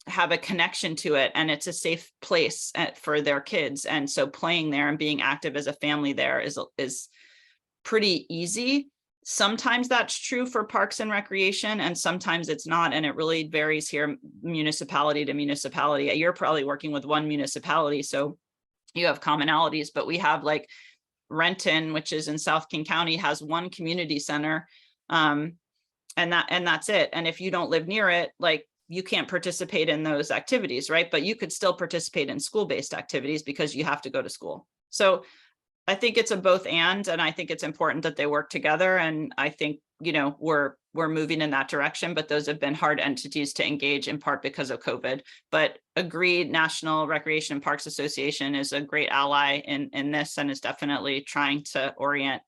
have a connection to it, and it's a safe place for their kids. And so playing there and being active as a family there is pretty easy. Sometimes that's true for Parks and Recreation, and sometimes it's not. And it really varies here, municipality to municipality. You're probably working with one municipality, so you have commonalities, but we have like Renton, which is in South King County, has one community center. And that's it. And if you don't live near it, like you can't participate in those activities, right? But you could still participate in school-based activities because you have to go to school. So I think it's a both and I think it's important that they work together. And I think, you know, we're moving in that direction, but those have been hard entities to engage, in part because of COVID. But agreed, National Recreation and Parks Association is a great ally in this, and is definitely trying to orient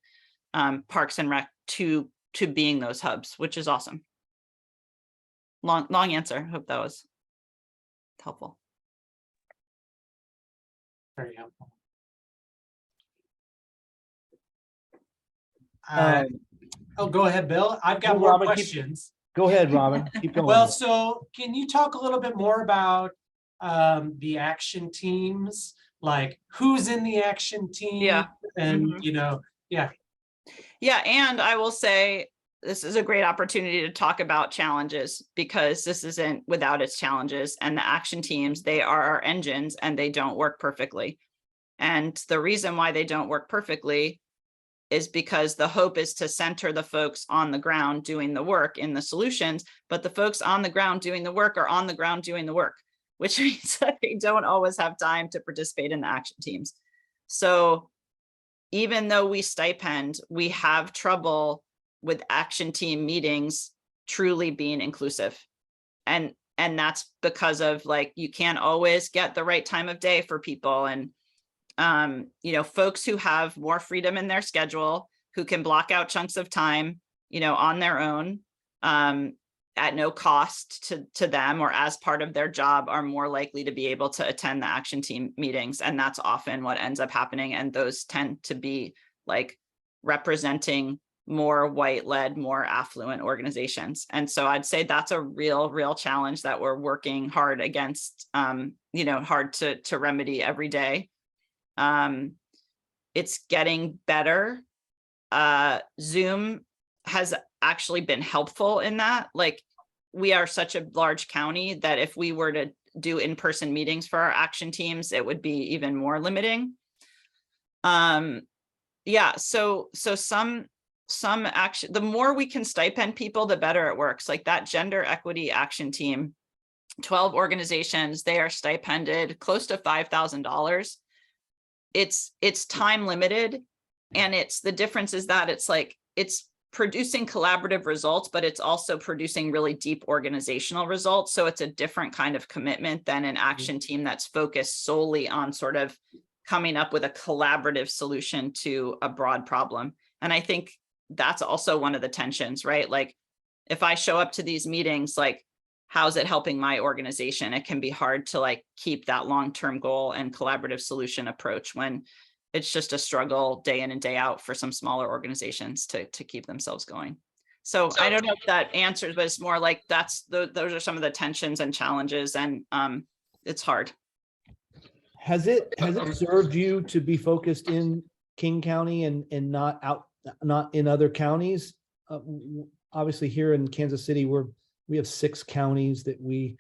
Parks and Rec to being those hubs, which is awesome. Long answer. Hope that was helpful. Very helpful. Go ahead, Bill. I've got more Robin, questions. Go ahead, Robin. Keep going. Well, so can you talk a little bit more about the action teams? Like who's in the action team? Yeah. And, you know, yeah. Yeah. And I will say this is a great opportunity to talk about challenges, because this isn't without its challenges, and the action teams, they are our engines and they don't work perfectly. And the reason why they don't work perfectly is because the hope is to center the folks on the ground doing the work in the solutions, but the folks on the ground doing the work are on the ground doing the work, which means that they don't always have time to participate in the action teams. So even though we stipend, we have trouble with action team meetings truly being inclusive. And that's because of, like, you can't always get the right time of day for people. And folks who have more freedom in their schedule, who can block out chunks of time, on their own, at no cost to them or as part of their job, are more likely to be able to attend the action team meetings. And that's often what ends up happening. And those tend to be like representing more white-led, more affluent organizations. And so I'd say that's a real challenge that we're working hard against, hard to remedy every day. It's getting better. Zoom has actually been helpful in that. Like, we are such a large county that if we were to do in-person meetings for our action teams, it would be even more limiting. Yeah, so some action, the more we can stipend people, the better it works. Like that gender equity action team, 12 organizations, they are stipended close to $5,000. It's time limited. And the difference is that it's producing collaborative results, but it's also producing really deep organizational results. So it's a different kind of commitment than an action team that's focused solely on sort of coming up with a collaborative solution to a broad problem. And I think that's also one of the tensions, right? Like, if I show up to these meetings, like, how's it helping my organization? It can be hard to like keep that long-term goal and collaborative solution approach when it's just a struggle day in and day out for some smaller organizations to keep themselves going. So I don't know if that answers, but it's more like those are some of the tensions and challenges, and it's hard. Has it served you to be focused in King County and not in other counties? Obviously here in Kansas City, we have 6 counties that we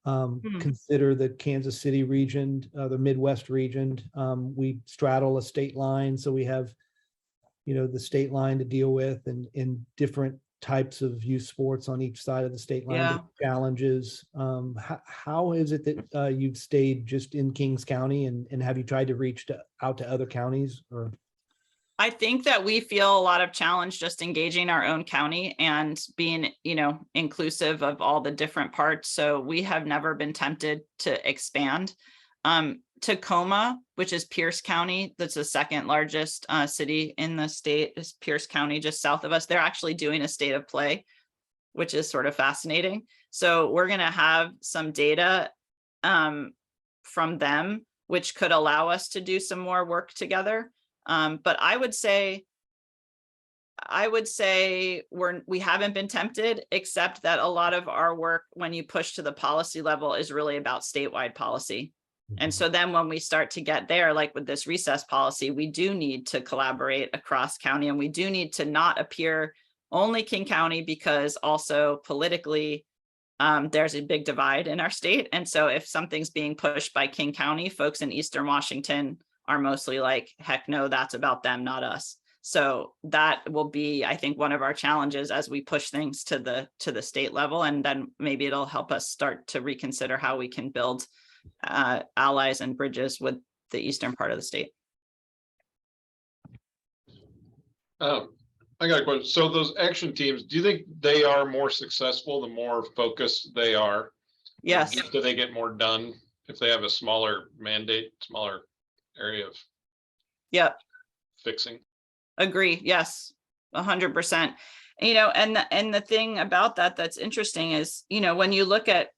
consider the Kansas City region, the Midwest region. We straddle a state line, so we have, the state line to deal with, and in different types of youth sports on each side of the state line. Yeah. Challenges. How is it that you've stayed just in Kings County, and have you tried to reach out to other counties? Or I think that we feel a lot of challenge just engaging our own county and being, inclusive of all the different parts. So we have never been tempted to expand. Tacoma, which is Pierce County, that's the second largest city in the state, is Pierce County, just south of us. They're actually doing a state of play, which is sort of fascinating. So we're going to have some data from them, which could allow us to do some more work together. But I would say we haven't been tempted, except that a lot of our work, when you push to the policy level, is really about statewide policy. And so then when we start to get there, like with this recess policy, we do need to collaborate across county, and we do need to not appear only King County, because also politically, there's a big divide in our state. And so if something's being pushed by King County, folks in Eastern Washington are mostly like, heck no, that's about them, not us. So that will be, I think, one of our challenges as we push things to the state level. And then maybe it'll help us start to reconsider how we can build allies and bridges with the eastern part of the state. I got a question. So those action teams, do you think they are more successful the more focused they are? Yes. Do they get more done if they have a smaller mandate, smaller area of fixing? Agree. Yes, 100%. And the thing about that's interesting is, when you look at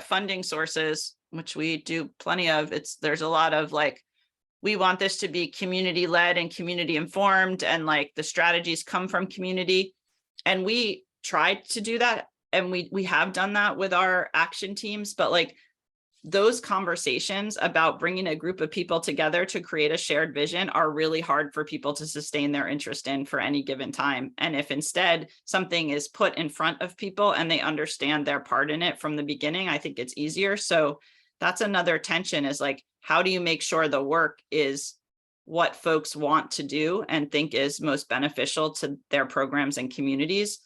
funding sources, which we do plenty of, there's a lot of like, we want this to be community led and community informed, and like the strategies come from community. And we tried to do that, and we have done that with our action teams, but like, those conversations about bringing a group of people together to create a shared vision are really hard for people to sustain their interest in for any given time. And if instead something is put in front of people and they understand their part in it from the beginning, I think it's easier. So that's another tension, is like, how do you make sure the work is what folks want to do and think is most beneficial to their programs and communities,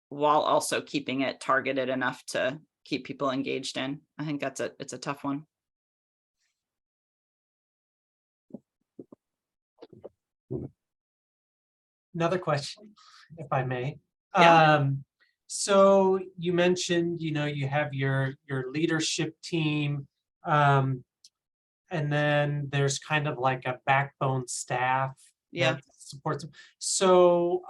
while also keeping it targeted enough to keep people engaged in? I think it's a tough one. Another question, if I may. Yeah. So you mentioned, you have your leadership team, and then there's kind of like a backbone staff Yeah. that supports them. So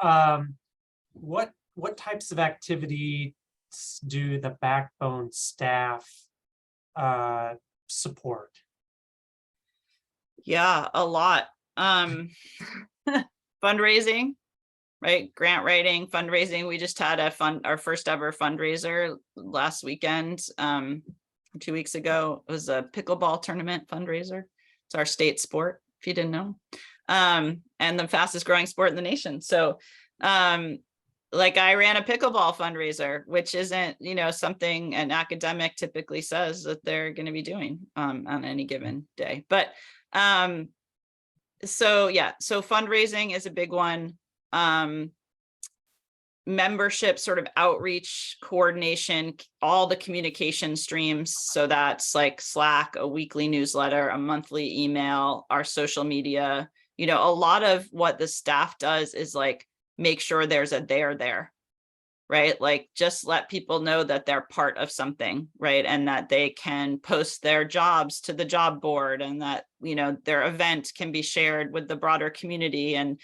what types of activities do the backbone staff support? Yeah, a lot. Fundraising, right? Grant writing, fundraising. We just had our first ever fundraiser last weekend. 2 weeks ago, it was a pickleball tournament fundraiser. It's our state sport, if you didn't know, and the fastest growing sport in the nation. So, like, I ran a pickleball fundraiser, which isn't, something an academic typically says that they're going to be doing on any given day. But so fundraising is a big one. Membership, sort of outreach, coordination, all the communication streams. So that's like Slack, a weekly newsletter, a monthly email, our social media. A lot of what the staff does is like make sure there's a there, right? Like, just let people know that they're part of something, right? And that they can post their jobs to the job board, and that, their event can be shared with the broader community, and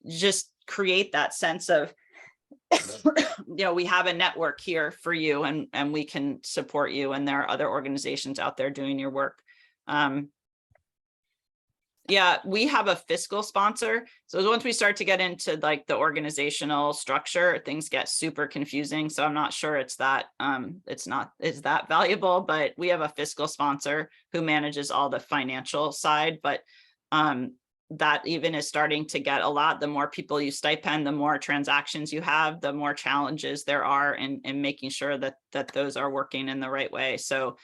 just create that sense of, we have a network here for you, and we can support you, and there are other organizations out there doing your work. Yeah, we have a fiscal sponsor. So once we start to get into like the organizational structure, things get super confusing. So I'm not sure it's that valuable, but we have a fiscal sponsor who manages all the financial side. But that even is starting to get a lot. The more people you stipend, the more transactions you have, the more challenges there are in making sure that those are working in the right way. So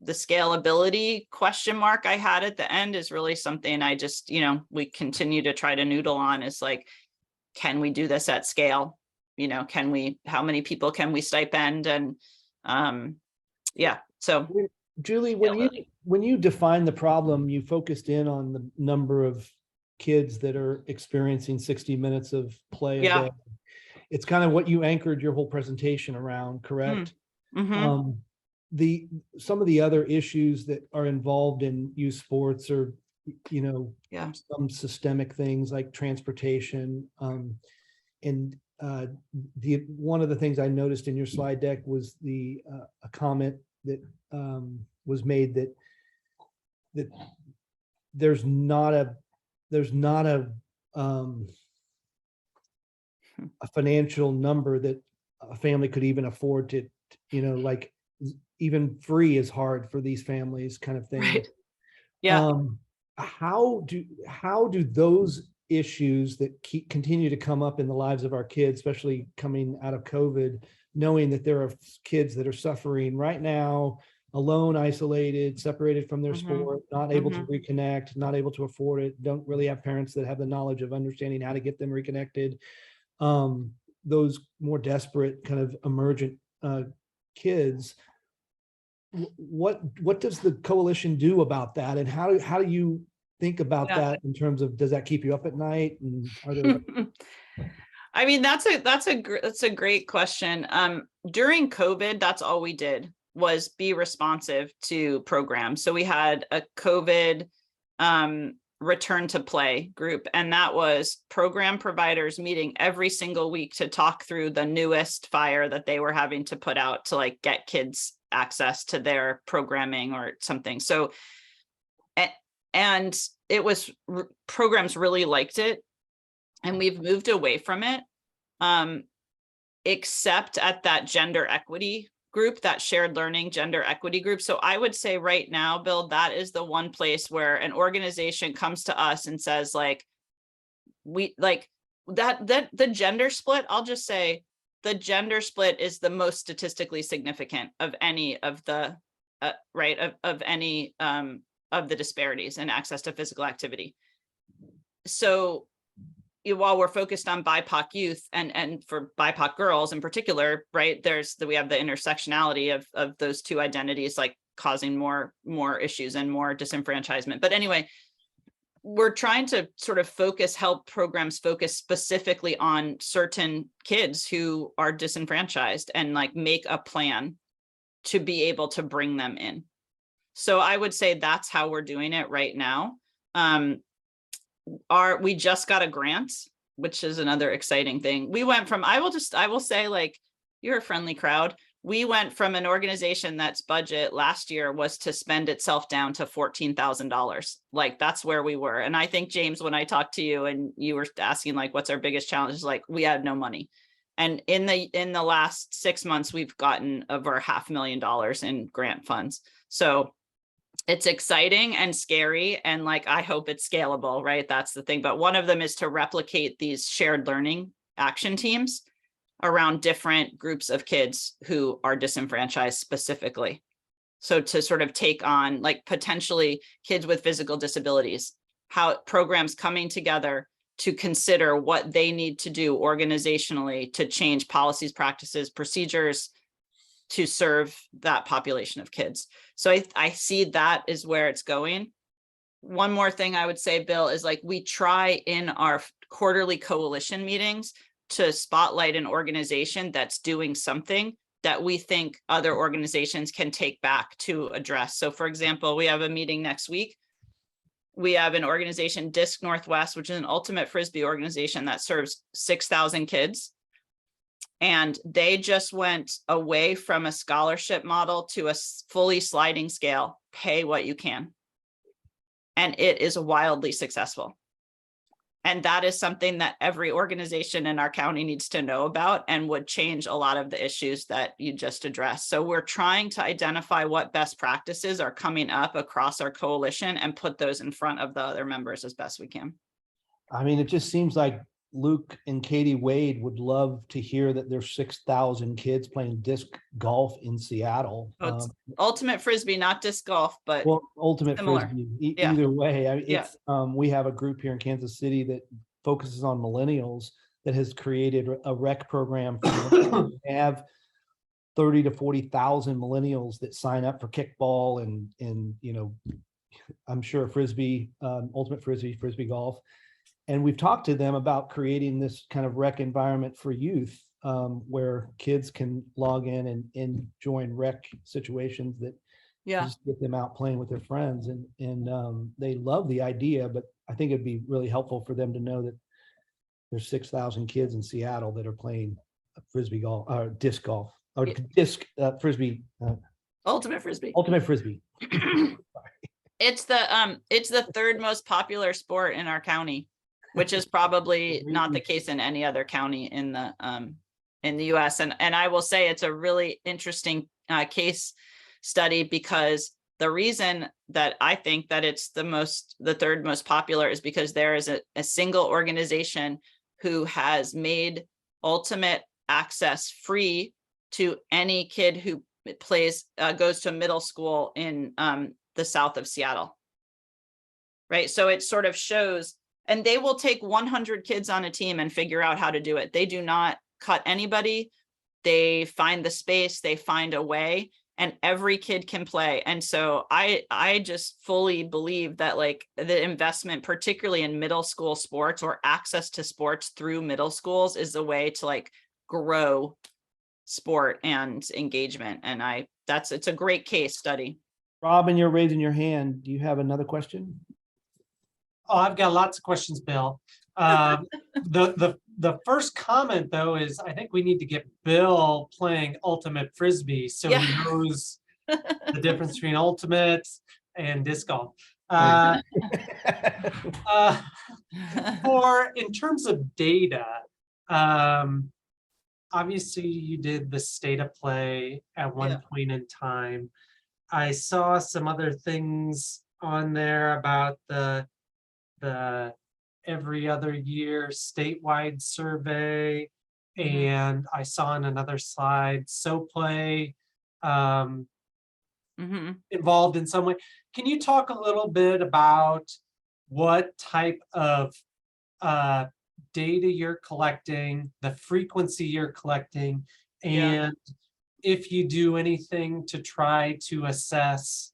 the scalability question mark I had at the end is really something I just, we continue to try to noodle on, is like, can we do this at scale? How many people can we stipend? And so Julie, when you define the problem, you focused in on the number of kids that are experiencing 60 minutes of play a day. It's kind of what you anchored your whole presentation around, correct? Mm-hmm. Some of the other issues that are involved in youth sports are, some systemic things like transportation. And one of the things I noticed in your slide deck was a comment that was made that there's not a financial number that a family could even afford to, like, even free is hard for these families, kind of thing. Right. Yeah. How do those issues that continue to come up in the lives of our kids, especially coming out of COVID, knowing that there are kids that are suffering right now, alone, isolated, separated from their sport, not able to reconnect, not able to afford it, don't really have parents that have the knowledge of understanding how to get them reconnected. Those more desperate kind of emergent kids, what does the coalition do about that, and how do you think about that in terms of, does that keep you up at night? And are there I mean, that's a great question. During COVID, that's all we did was be responsive to programs. So we had a COVID return to play group, and that was program providers meeting every single week to talk through the newest fire that they were having to put out to like get kids access to their programming or something. So, and it was, programs really liked it, and we've moved away from it, except at that gender equity group, that shared learning gender equity group. So I would say right now, Bill, that is the one place where an organization comes to us and says like, we like that the gender split, I'll just say the gender split is the most statistically significant of any of the of any of the disparities in access to physical activity. So while we're focused on BIPOC youth and for BIPOC girls in particular, right, we have the intersectionality of those two identities like causing more issues and more disenfranchisement. But anyway, we're trying to sort of help programs focus specifically on certain kids who are disenfranchised and like make a plan to be able to bring them in. So I would say that's how we're doing it right now. We just got a grant, which is another exciting thing. We went from, I will say, like, you're a friendly crowd. We went from an organization that's budget last year was to spend itself down to $14,000. Like that's where we were. And I think, James, when I talked to you and you were asking like, what's our biggest challenge? Like we had no money. And in the last 6 months, we've gotten over $500,000 in grant funds. So it's exciting and scary. And like, I hope it's scalable, right? That's the thing. But one of them is to replicate these shared learning action teams around different groups of kids who are disenfranchised specifically. So to sort of take on like potentially kids with physical disabilities, how programs coming together to consider what they need to do organizationally to change policies, practices, procedures to serve that population of kids. So I see that is where it's going. One more thing I would say, Bill, is like we try in our quarterly coalition meetings to spotlight an organization that's doing something that we think other organizations can take back to address. So for example, we have a meeting next week. We have an organization, Disc Northwest, which is an ultimate Frisbee organization that serves 6,000 kids. And they just went away from a scholarship model to a fully sliding scale, pay what you can. And it is wildly successful. And that is something that every organization in our county needs to know about and would change a lot of the issues that you just addressed. So we're trying to identify what best practices are coming up across our coalition and put those in front of the other members as best we can. I mean, it just seems like Luke and Katie Wade would love to hear that there's 6,000 kids playing disc golf in Seattle. It's ultimate Frisbee, not disc golf, but well, ultimate similar. Frisbee. Yeah. Either way, I mean, we have a group here in Kansas City that focuses on millennials that has created a rec program. They have 30 to 40,000 millennials that sign up for kickball and you know, I'm sure Frisbee, ultimate Frisbee golf. And we've talked to them about creating this kind of rec environment for youth where kids can log in and join rec situations that just get them out playing with their friends. And they love the idea, but I think it'd be really helpful for them to know that there's 6,000 kids in Seattle that are playing Frisbee golf or disc golf or disc Frisbee. Ultimate Frisbee. Ultimate Frisbee. It's the third most popular sport in our county, which is probably not the case in any other county in the US. And I will say it's a really interesting case study because the reason that I think that it's the third most popular is because there is a single organization who has made ultimate access free to any kid who goes to middle school in the south of Seattle. Right. So it sort of shows. And they will take 100 kids on a team and figure out how to do it. They do not cut anybody. They find the space, they find a way, and every kid can play. And so I just fully believe that like the investment, particularly in middle school sports or access to sports through middle schools, is the way to like grow sport and engagement. And it's a great case study. Robin, you're raising your hand. Do you have another question? Oh, I've got lots of questions, Bill. The first comment though is I think we need to get Bill playing ultimate Frisbee so he knows the difference between ultimate and disc golf. In terms of data, obviously you did the state of play at one Yeah. point in time. I saw some other things on there about the every other year statewide survey. Mhm. And I saw in another slide, so play Mhm. involved in some way. Can you talk a little bit about what type of uh, data you're collecting, the frequency you're collecting, Yeah. and if you do anything to try to assess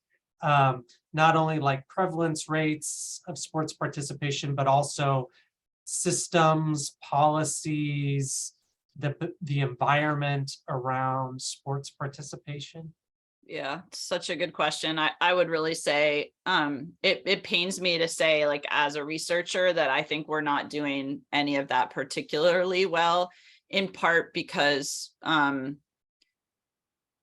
not only like prevalence rates of sports participation, but also systems, policies, the environment around sports participation? Yeah, such a good question. I would really say it pains me to say, like, as a researcher, that I think we're not doing any of that particularly well, in part because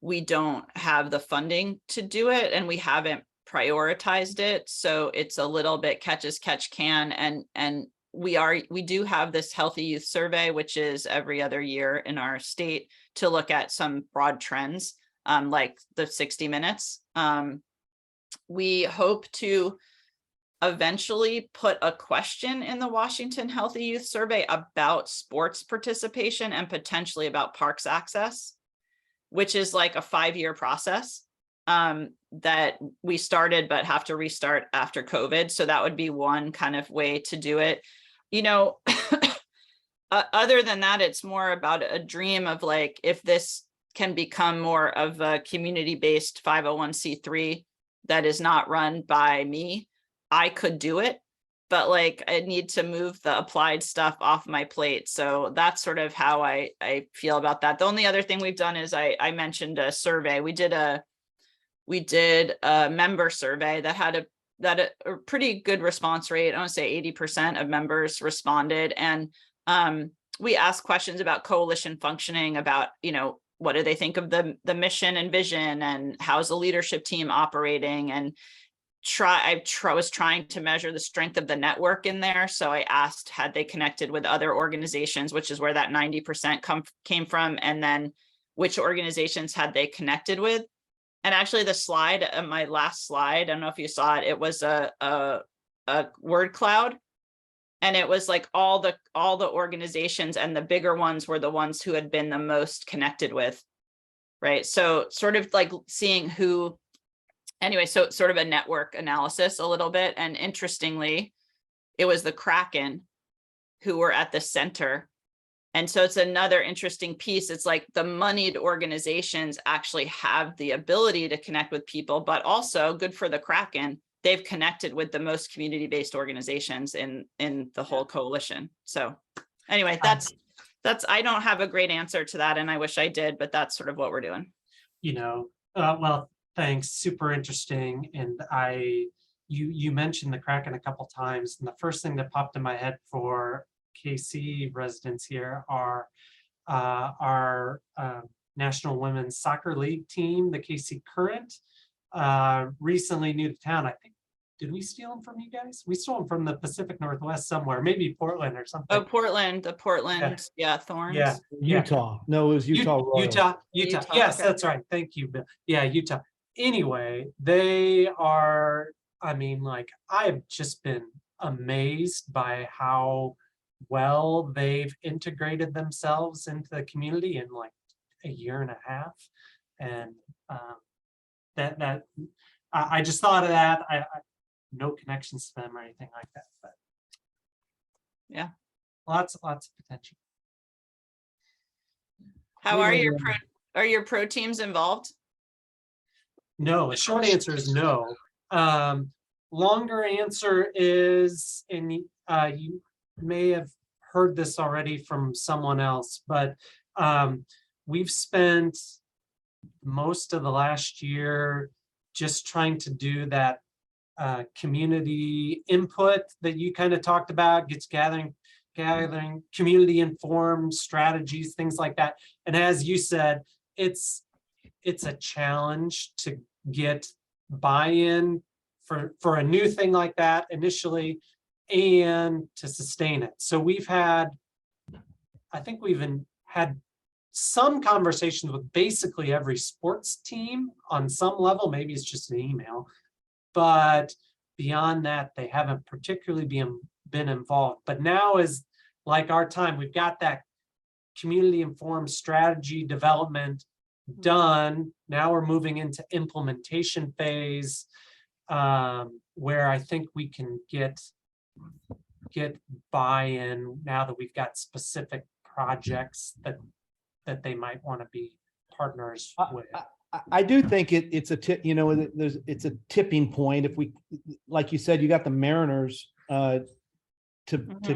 we don't have the funding to do it and we haven't prioritized it. So it's a little bit catch as catch can. And we do have this healthy youth survey, which is every other year in our state, to look at some broad trends, like the 60 minutes. We hope to eventually put a question in the Washington Healthy Youth Survey about sports participation and potentially about parks access, which is like a 5-year process that we started but have to restart after COVID. So that would be one kind of way to do it. You know, other than that, it's more about a dream of, like, if this can become more of a community-based 501c3 that is not run by me, I could do it. But, like, I need to move the applied stuff off my plate. So that's sort of how I feel about that. The only other thing we've done is I mentioned a survey. We did a member survey that had a pretty good response rate. I want to say 80% of members responded. And we asked questions about coalition functioning, about, what do they think of the mission and vision, and how's the leadership team operating, and I was trying to measure the strength of the network in there. So I asked, had they connected with other organizations, which is where that 90% came from, and then which organizations had they connected with. And actually the slide, my last slide, I don't know if you saw it, it was a word cloud. And it was like all the organizations, and the bigger ones were the ones who had been the most connected with. Right. So sort of like seeing who, anyway, so sort of a network analysis a little bit. And interestingly, it was the Kraken who were at the center. And so it's another interesting piece. It's like the moneyed organizations actually have the ability to connect with people, but also, good for the Kraken, they've connected with the most community-based organizations in the whole coalition. So anyway, that's I don't have a great answer to that, and I wish I did, but that's sort of what we're doing. Well, thanks. Super interesting. And you mentioned the Kraken a couple times, and the first thing that popped in my head for KC residents here are our National Women's Soccer League team, the KC Current, recently new to town. I think, did we steal them from you guys? We stole them from the Pacific Northwest somewhere, maybe Portland or something. Oh, Portland, the Portland, yeah, Thorns. Yeah. Utah. No, it was Utah Royals. Utah. Yes, okay. that's right. Thank you, Bill. Yeah, Utah. Anyway, they are, I mean, like, I've just been amazed by how well they've integrated themselves into the community in like a year and a half. And I just thought of that. I no connections to them or anything like that, but yeah, lots of potential. How are your pro teams involved? No, the short answer is no. Longer answer is, and you may have heard this already from someone else, but we've spent most of the last year just trying to do that community input that you kind of talked about, gets gathering community informed strategies, things like that. And as you said, it's a challenge to get buy-in for a new thing like that initially, and to sustain it. So we've had, I think we've had some conversations with basically every sports team on some level. Maybe it's just an email, but beyond that, they haven't particularly been involved. But now is like our time. We've got that community informed strategy development done. Now we're moving into implementation phase, where I think we can get buy-in now that we've got specific projects that they might want to be partners with. I do think it's a tip, you know, it's a tipping point. If we, like you said, you got the Mariners to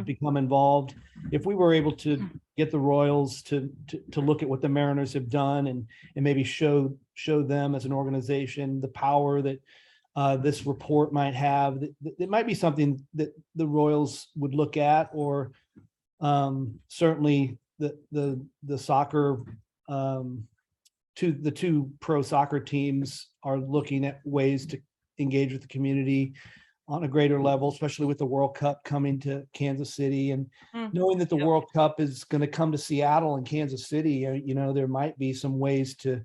become involved. If we were able to get the Royals to look at what the Mariners have done and maybe show them as an organization the power that this report might have, it might be something that the Royals would look at, or certainly the soccer, the two pro soccer teams are looking at ways to engage with the community on a greater level, especially with the World Cup coming to Kansas City, and knowing that the World Cup is going to come to Seattle and Kansas City. You know, there might be some ways to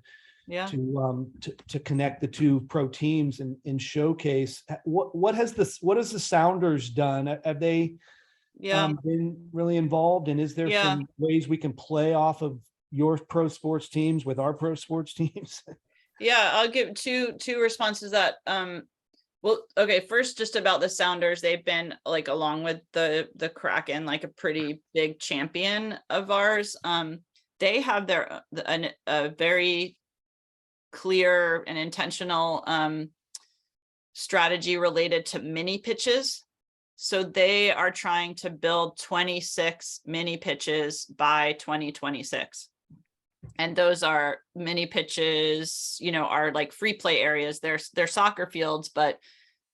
connect the two pro teams and showcase what has the Sounders done? Have they been really involved, and is there some ways we can play off of your pro sports teams with our pro sports teams? Yeah, I'll give two responses to that. Well, okay, first, just about the Sounders, they've been, like, along with the Kraken, like a pretty big champion of ours. They have a very clear and intentional strategy related to mini pitches. So they are trying to build 26 mini pitches by 2026. And those are mini pitches, you know, are like free play areas. They're soccer fields, but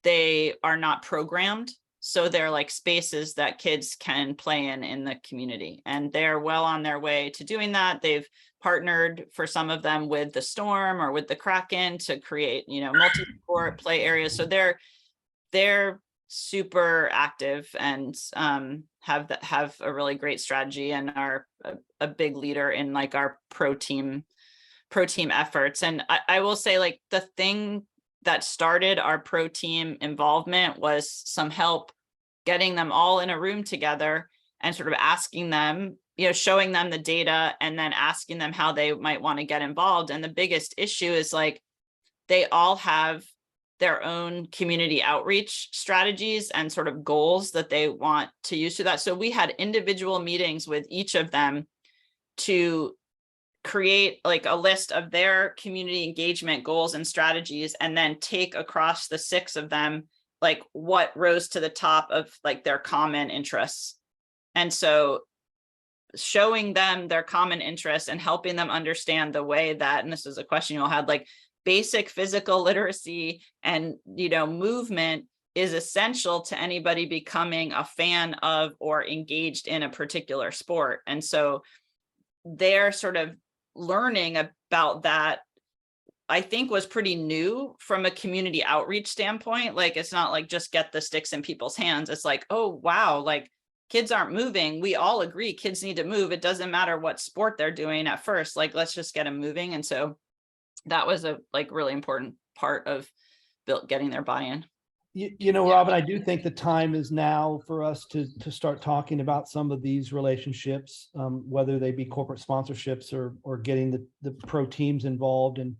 they are not programmed. So they're like spaces that kids can play in the community. And they're well on their way to doing that. They've partnered for some of them with the Storm or with the Kraken to create, you know, multi-sport play areas. So they're super active and have a really great strategy and are a big leader in like our pro team efforts. And I will say, like, the thing that started our pro team involvement was some help getting them all in a room together and sort of asking them, you know, showing them the data and then asking them how they might want to get involved. And the biggest issue is, like, they all have their own community outreach strategies and sort of goals that they want to use to that. So we had individual meetings with each of them to create like a list of their community engagement goals and strategies, and then take across the 6 of them, like, what rose to the top of like their common interests. And so showing them their common interests and helping them understand the way that, and this is a question you all had, like, basic physical literacy and, you know, movement is essential to anybody becoming a fan of or engaged in a particular sport. And so they're sort of learning about that, I think, was pretty new from a community outreach standpoint. Like, it's not like just get the sticks in people's hands. It's like, oh, wow, like, kids aren't moving. We all agree kids need to move. It doesn't matter what sport they're doing at first, like, let's just get them moving. And so that was a like really important part of getting their buy-in. You know, Robin, I do think the time is now for us to start talking about some of these relationships, whether they be corporate sponsorships or getting the pro teams involved. And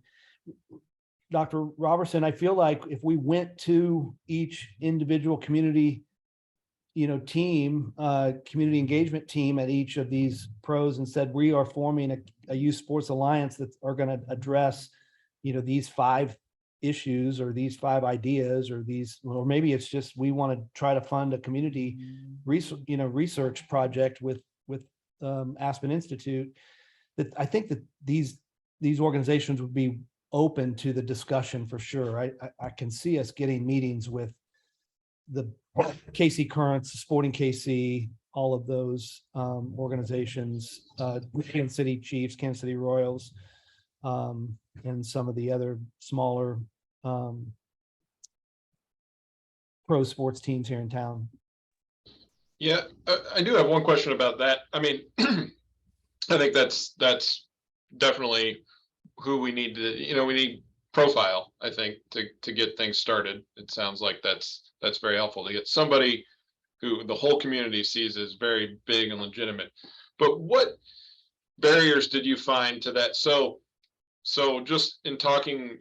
Dr. Robertson, I feel like if we went to each individual community, you know, team, community engagement team at each of these pros and said, we are forming a youth sports alliance that are going to address, you know, these 5 issues or these 5 ideas or these, or maybe it's just we want to try to fund a community research project with Aspen Institute, that I think that these organizations would be open to the discussion for sure. I can see us getting meetings with the KC Currents, Sporting KC, all of those organizations, Kansas City Chiefs, Kansas City Royals, and some of the other smaller pro sports teams here in town. Yeah, I do have one question about that. I mean, I think that's definitely who we need to, we need profile, I think, to get things started. It sounds like that's very helpful to get somebody who the whole community sees as very big and legitimate. But what barriers did you find to that? So just in talking,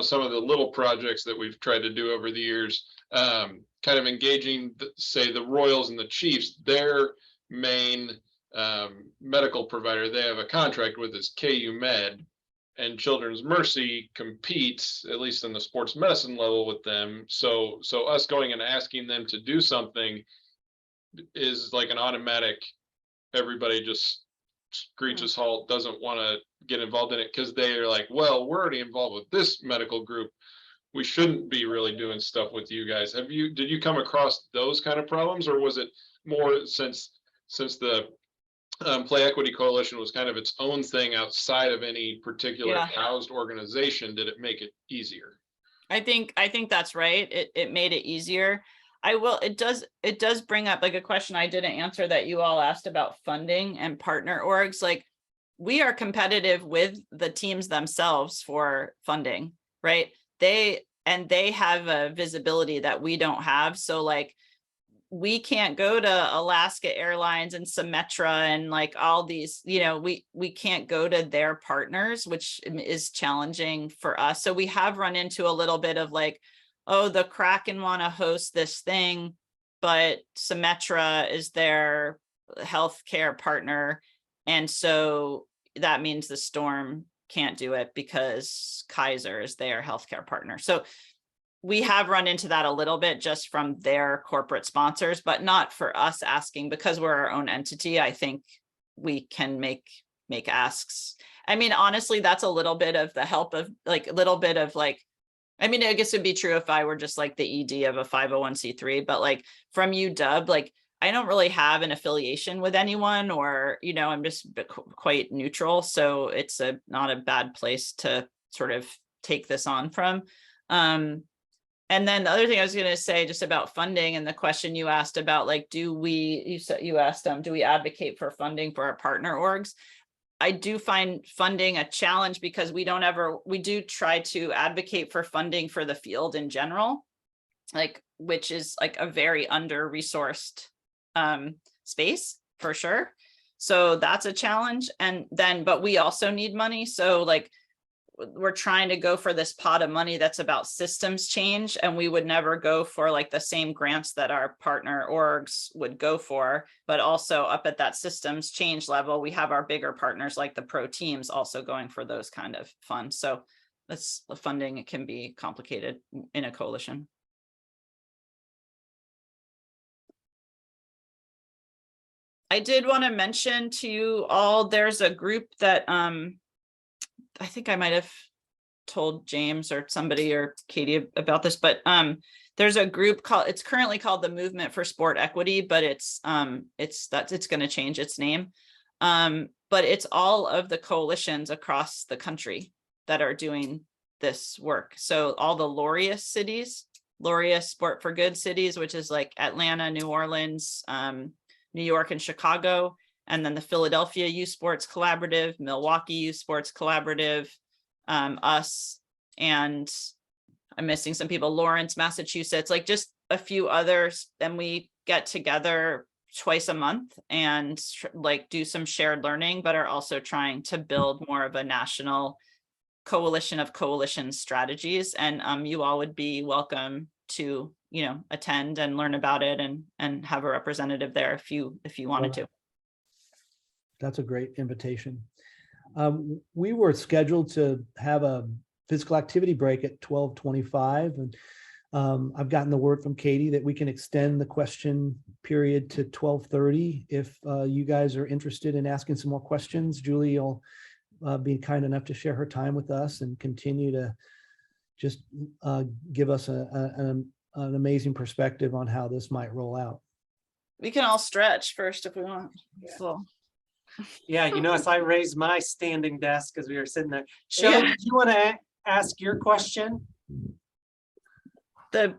some of the little projects that we've tried to do over the years, kind of engaging, say, the Royals and the Chiefs, their main medical provider they have a contract with is KU Med, and Children's Mercy competes, at least in the sports medicine level, with them. So us going and asking them to do something is like an automatic, everybody just screeches halt, doesn't want to get involved in it because they are like, well, we're already involved with this medical group, we shouldn't be really doing stuff with you guys. Did you come across those kind of problems, or was it more since the Play Equity Coalition was kind of its own thing outside of any particular housed organization, did it make it easier? I think that's right. It made it easier. It does bring up like a question I didn't answer that you all asked about funding and partner orgs. Like, we are competitive with the teams themselves for funding, right? They have a visibility that we don't have. So like, we can't go to Alaska Airlines and Symetra and like all these, we can't go to their partners, which is challenging for us. So we have run into a little bit of like, oh, the Kraken want to host this thing, but Symetra is their healthcare partner. And so that means the Storm can't do it because Kaiser is their healthcare partner. So we have run into that a little bit just from their corporate sponsors, but not for us asking, because we're our own entity. I think we can make asks. I mean, honestly, that's a little bit of the help of like a little bit of like, I mean, I guess it'd be true if I were just like the ED of a 501c3, but like from UW, like I don't really have an affiliation with anyone, or, I'm just quite neutral. So it's not a bad place to sort of take this on from. And then the other thing I was going to say just about funding, and the question you asked about, like, do we advocate for funding for our partner orgs? I do find funding a challenge because we do try to advocate for funding for the field in general, like, which is like a very under-resourced space for sure. So that's a challenge. But we also need money. So like, we're trying to go for this pot of money that's about systems change, and we would never go for like the same grants that our partner orgs would go for, but also up at that systems change level, we have our bigger partners like the pro teams also going for those kind of funds. So that's the funding. It can be complicated in a coalition. I did want to mention to you all, there's a group that I think I might have told James or somebody or Katie about this, but there's a group it's currently called the Movement for Sport Equity, but it's going to change its name. But it's all of the coalitions across the country that are doing this work. So all the Laureus cities, Laureus Sport for Good cities, which is like Atlanta, New Orleans, New York, and Chicago. And then the Philadelphia Youth Sports Collaborative, Milwaukee Youth Sports Collaborative, us, and I'm missing some people, Lawrence, Massachusetts, like just a few others. And we get together twice a month and like do some shared learning, but are also trying to build more of a national coalition of coalition strategies. And you all would be welcome to, attend and learn about it and have a representative there if you wanted to. That's a great invitation. We were scheduled to have a physical activity break at 12:25, and I've gotten the word from Katie that we can extend the question period to 12:30 if you guys are interested in asking some more questions. Julie will be kind enough to share her time with us and continue to just give us an amazing perspective on how this might roll out. We can all stretch first if we want. Yeah. So. Yeah, as I raised my standing desk as we were sitting there. Shelley, do you want to ask your question? The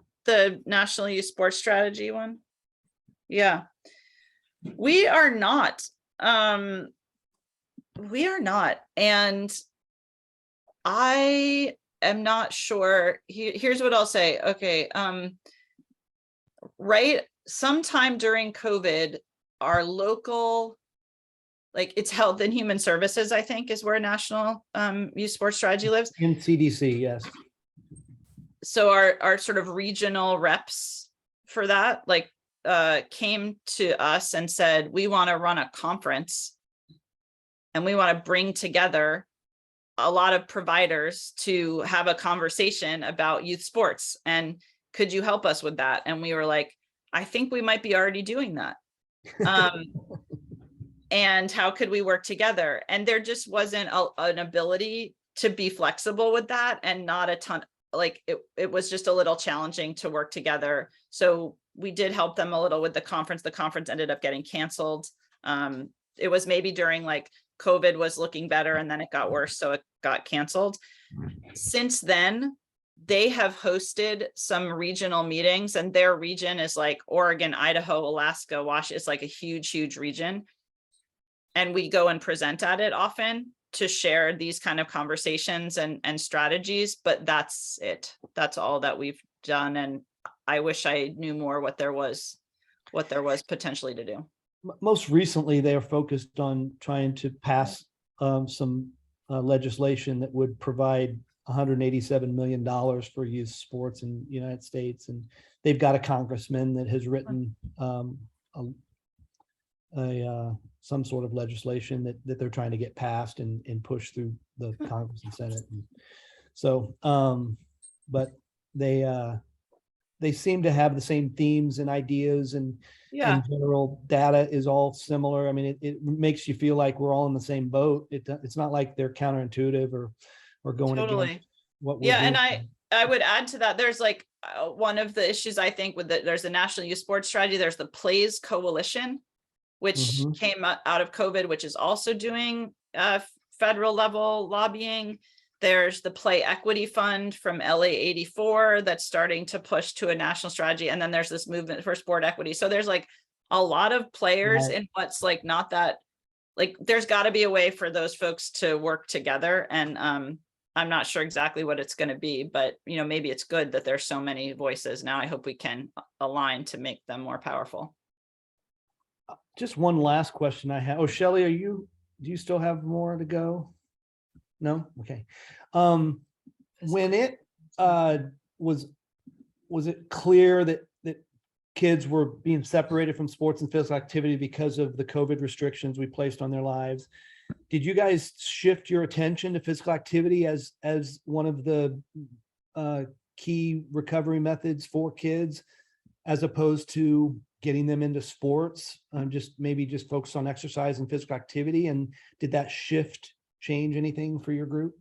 National Youth Sports Strategy one? Yeah. We are not We are not. And I am not sure. Here's what I'll say. Okay. Right. Sometime during COVID, our local, like it's Health and Human Services, I think is where National Youth Sports Strategy lives. In CDC, yes. So our sort of regional reps for that, like came to us and said, we want to run a conference and we want to bring together a lot of providers to have a conversation about youth sports. And could you help us with that? And we were like, I think we might be already doing that. And how could we work together? And there just wasn't an ability to be flexible with that, and not a ton, like it was just a little challenging to work together. So we did help them a little with the conference. The conference ended up getting canceled. It was maybe during like COVID was looking better and then it got worse, so it got canceled. Since then, they have hosted some regional meetings, and their region is like Oregon, Idaho, Alaska, Washington. It's like a huge region. And we go and present at it often to share these kind of conversations and strategies, but that's it. That's all that we've done. And I wish I knew more what there was potentially to do. Most recently, they are focused on trying to pass some legislation that would provide $187 million for youth sports in the United States. And they've got a congressman that has written some sort of legislation that they're trying to get passed and push through the Congress and Senate. And so, but they seem to have the same themes and ideas, and in general, data is all similar. I mean, it makes you feel like we're all in the same boat. It's not like they're counterintuitive or going against what we're doing. And I would add to that, there's like one of the issues I think with there's the National Youth Sports Strategy, there's the Plays Coalition, which came out of COVID, which is also doing federal level lobbying. There's the Play Equity Fund from LA 84 that's starting to push to a national strategy. And then there's this movement for sport equity. So there's like a lot of players in what's like not that, like there's got to be a way for those folks to work together. And I'm not sure exactly what it's going to be, but maybe it's good that there's so many voices now. I hope we can align to make them more powerful. Just one last question I have. Oh, Shelley, do you still have more to go? No? Okay. When it was it clear that kids were being separated from sports and physical activity because of the COVID restrictions we placed on their lives, did you guys shift your attention to physical activity as one of the key recovery methods for kids, as opposed to getting them into sports, just focus on exercise and physical activity? And did that shift change anything for your group?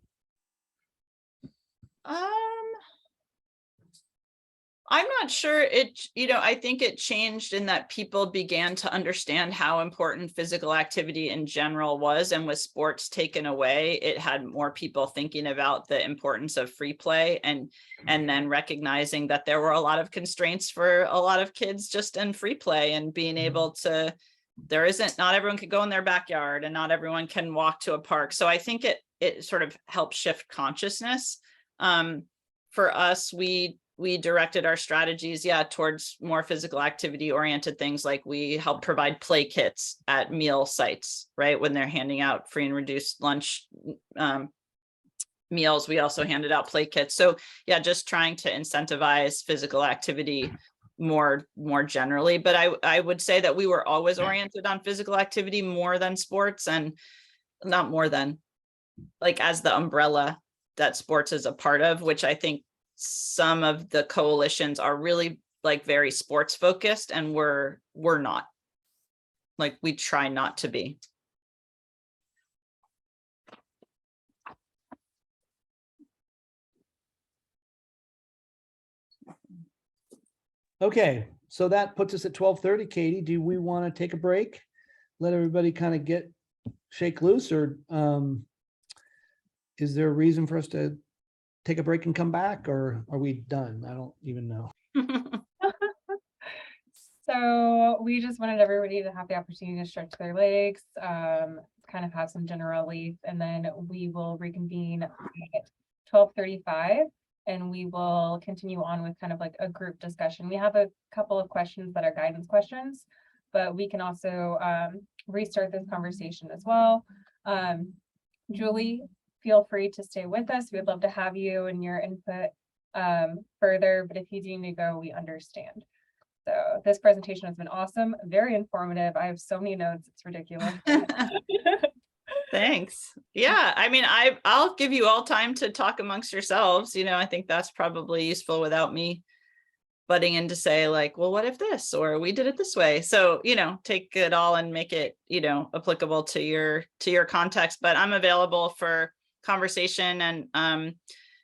I'm not sure I think it changed in that people began to understand how important physical activity in general was, and with sports taken away, it had more people thinking about the importance of free play, and then recognizing that there were a lot of constraints for a lot of kids just in free play, and being able to, not everyone could go in their backyard, and not everyone can walk to a park. So I think it sort of helped shift consciousness. For us, we directed our strategies, towards more physical activity oriented things. Like we help provide play kits at meal sites, right? When they're handing out free and reduced lunch meals, we also handed out play kits. So just trying to incentivize physical activity more generally. But I would say that we were always oriented on physical activity more than sports, and not more than, like, as the umbrella that sports is a part of, which I think some of the coalitions are really like very sports focused, and we're not. Like, we try not to be. Okay, so that puts us at 12:30. Katie, do we want to take a break? Let everybody kind of shake loose, or is there a reason for us to take a break and come back, or are we done? I don't even know. So we just wanted everybody to have the opportunity to stretch their legs, kind of have some general relief, and then we will reconvene at 12:35, and we will continue on with kind of like a group discussion. We have a couple of questions that are guidance questions, but we can also restart this conversation as well. Julie, feel free to stay with us. We'd love to have you and your input further, but if you do need to go, we understand. So this presentation has been awesome, very informative. I have so many notes, it's ridiculous. Thanks. Yeah, I mean, I'll give you all time to talk amongst yourselves. I think that's probably useful without me butting in to say like, well, what if this, or we did it this way. So, take it all and make it, applicable to your context, but I'm available for conversation and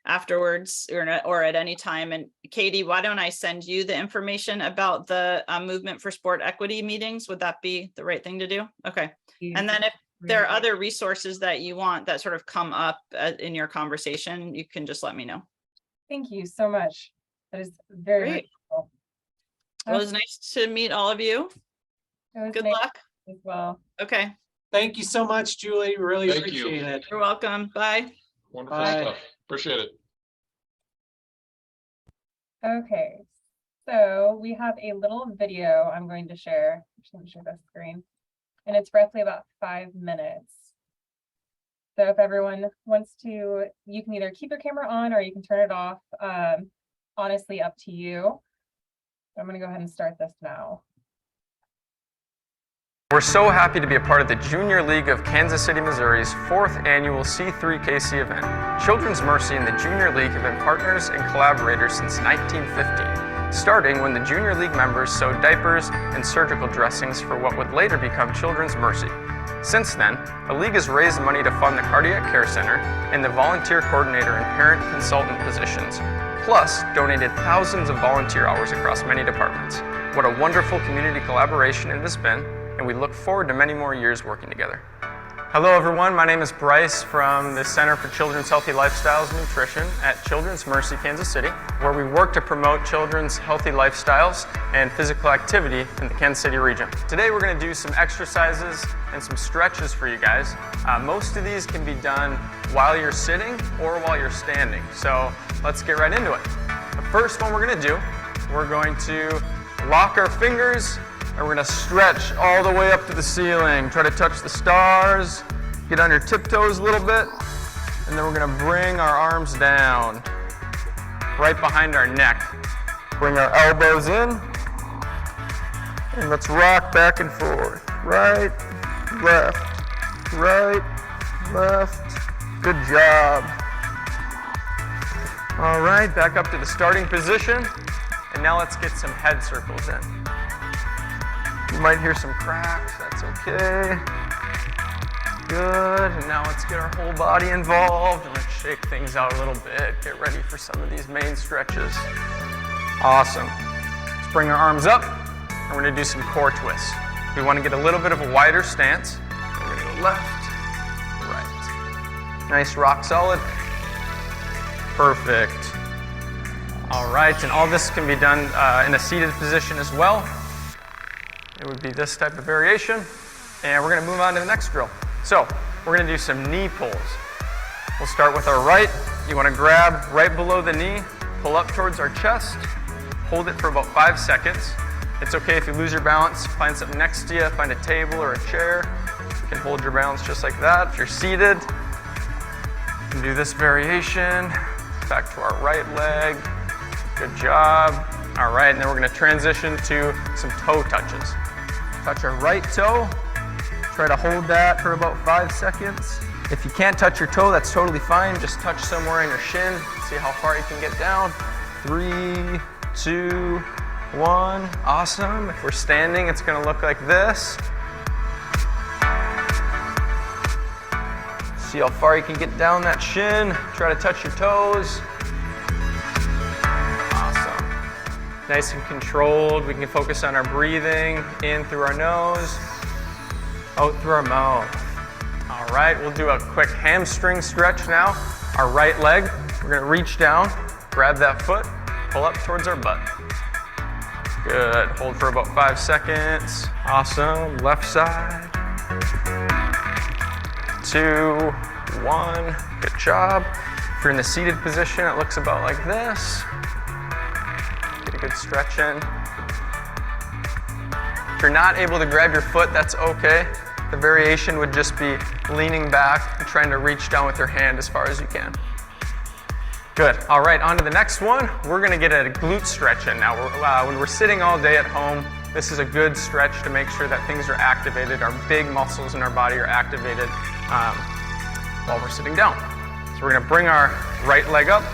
afterwards or at any time. And Katie, why don't I send you the information about the Movement for Sport Equity meetings? Would that be the right thing to do? Okay. And then if there are other resources that you want that sort of come up in your conversation, you can just let me know. Thank you so much. That is very Great. helpful. Well, it was nice to meet all of you. Good luck. As well. Okay. Thank you so much, Julie. Really Thank you. appreciate it. You're welcome. Bye. Wonderful Bye. stuff. Appreciate it. Okay, so we have a little video I'm going to share. I'm just going to share the screen, and it's roughly about 5 minutes. So if everyone wants to, you can either keep your camera on or you can turn it off. Honestly, up to you. I'm going to go ahead and start this now. We're so happy to be a part of the Junior League of Kansas City, Missouri's 4th annual C3KC event. Children's Mercy and the Junior League have been partners and collaborators since 1950, starting when the Junior League members sewed diapers and surgical dressings for what would later become Children's Mercy. Since then, the league has raised money to fund the Cardiac Care Center and the volunteer coordinator and parent consultant positions, plus donated thousands of volunteer hours across many departments. What a wonderful community collaboration it has been, and we look forward to many more years working together. Hello everyone, my name is Bryce from the Center for Children's Healthy Lifestyles and Nutrition at Children's Mercy, Kansas City, where we work to promote children's healthy lifestyles and physical activity in the Kansas City region. Today we're going to do some exercises and some stretches for you guys. Most of these can be done while you're sitting or while you're standing, so let's get right into it. The first one we're going to do, we're going to lock our fingers and we're going to stretch all the way up to the ceiling. Try to touch the stars, get on your tiptoes a little bit, and then we're going to bring our arms down right behind our neck. Bring our elbows in, and let's rock back and forth. Right, left, right, left. Good job. All right, back up to the starting position, and now let's get some head circles in. You might hear some cracks, that's okay. Good, and now let's get our whole body involved and let's shake things out a little bit. Get ready for some of these main stretches. Awesome. Let's bring our arms up and we're gonna do some core twists. We wanna get a little bit of a wider stance. We're gonna go left, right. Nice, rock solid. Perfect. All right, and all this can be done in a seated position as well. It would be this type of variation. And we're gonna move on to the next drill. So we're gonna do some knee pulls. We'll start with our right. You wanna grab right below the knee, pull up towards our chest, hold it for about 5 seconds. It's okay if you lose your balance, find something next to you, find a table or a chair. You can hold your balance just like that. If you're seated, you can do this variation. Back to our right leg. Good job. All right, and then we're gonna transition to some toe touches. Touch our right toe. Try to hold that for about 5 seconds. If you can't touch your toe, that's totally fine. Just touch somewhere in your shin. See how far you can get down. 3, 2, 1. Awesome. If we're standing, it's gonna look like this. See how far you can get down that shin. Try to touch your toes. Nice and controlled. We can focus on our breathing in through our nose, out through our mouth. All right, we'll do a quick hamstring stretch now. Our right leg, we're gonna reach down, grab that foot, pull up towards our butt. Good. Hold for about 5 seconds. Awesome. Left side. 2, 1. Good job. If you're in the seated position, it looks about like this. Get a good stretch in. If you're not able to grab your foot, that's okay. The variation would just be leaning back and trying to reach down with your hand as far as you can. Good. All right, on to the next one. We're gonna get a glute stretch in now. When we're sitting all day at home, this is a good stretch to make sure that things are activated. Our big muscles in our body are activated while we're sitting down. So we're gonna bring our right leg up,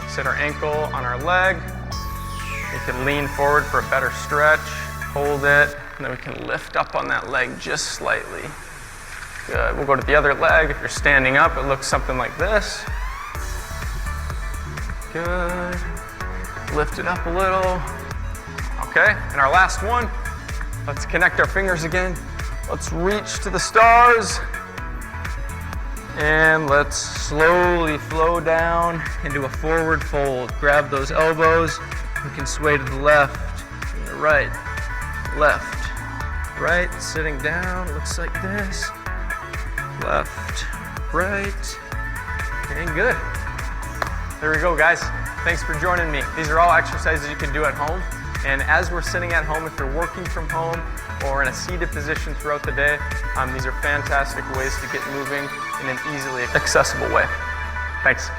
sit our ankle on our leg. We can lean forward for a better stretch, hold it, and then we can lift up on that leg just slightly. Good. We'll go to the other leg. If you're standing up, it looks something like this. Good. Lift it up a little. Okay, and our last one. Let's connect our fingers again. Let's reach to the stars. And let's slowly flow down into a forward fold. Grab those elbows. We can sway to the left and the right. Left, right, sitting down. Looks like this. Left, right. And good. There we go, guys. Thanks for joining me. These are all exercises you can do at home. And as we're sitting at home, if you're working from home or in a seated position throughout the day, these are fantastic ways to get moving in an easily accessible way. Thanks.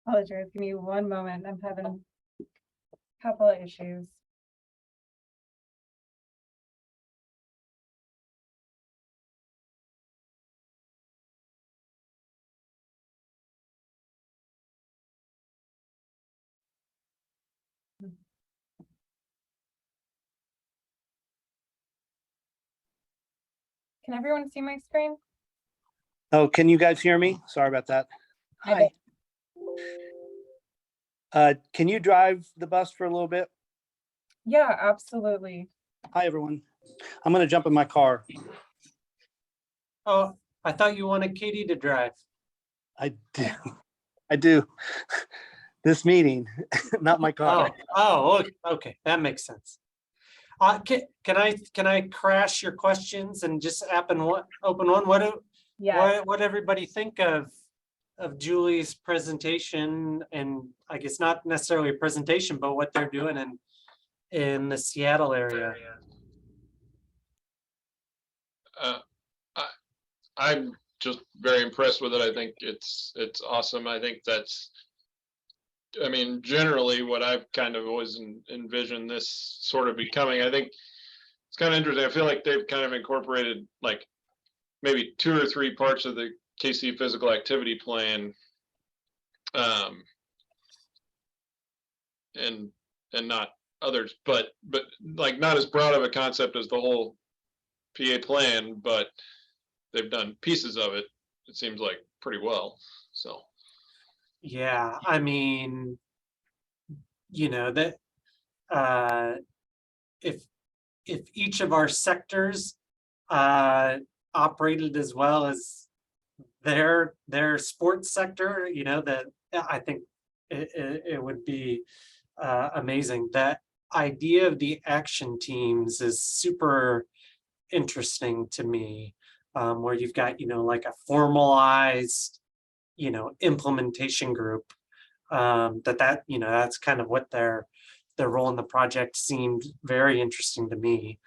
Apologize, give me one moment. I'm having a couple of issues. Can everyone see my screen? Oh, can you guys hear me? Sorry about that. I Hi. Can you drive the bus for a little bit? Yeah, absolutely. Hi, everyone. I'm gonna jump in my car. Oh, I thought you wanted Katie to drive. I do. I do. This meeting, not my car. Okay, that makes sense. Can I crash your questions and just open one? Yeah, What everybody think of Julie's presentation, and I guess not necessarily a presentation, but what they're doing in the Seattle area? I'm just very impressed with it. I think it's awesome. I think that's, I mean, generally what I've kind of always envisioned this sort of becoming. I think it's kind of interesting. I feel like they've kind of incorporated like maybe 2 or 3 parts of the KC physical activity plan, and not others, but like not as broad of a concept as the whole PA plan, but they've done pieces of it. It seems like pretty well. So Yeah, I mean, you know, that if each of our sectors operated as well as their sports sector, you know, that I think it would be amazing. That idea of the action teams is super interesting to me, where you've got, you know, like a formalized, you know, implementation group, that you know, that's kind of what their role in the project seemed very interesting to me.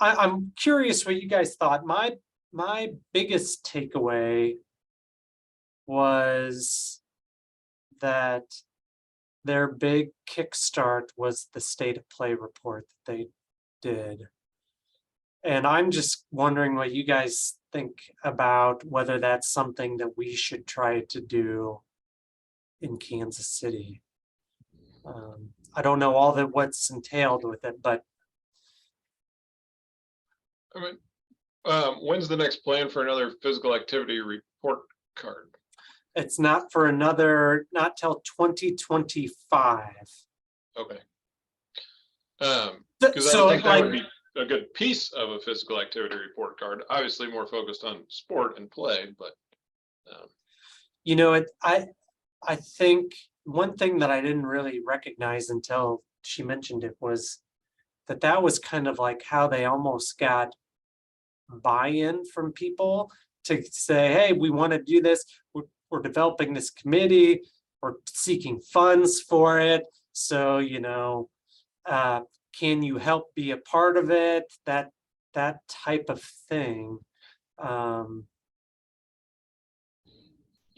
I'm curious what you guys thought. My biggest takeaway was that their big kickstart was the state of play report that they did. And I'm just wondering what you guys think about whether that's something that we should try to do in Kansas City. I don't know all that what's entailed with it, but I mean, when's the next plan for another physical activity report card? it's not for not till 2025. Okay. Because I So think that like, would be a good piece of a physical activity report card. Obviously more focused on sport and play, but you know, I think one thing that I didn't really recognize until she mentioned it was that was kind of like how they almost got buy-in from people to say, hey, we want to do this. We're developing this committee. We're seeking funds for it. So, you know, can you help be a part of it? That type of thing.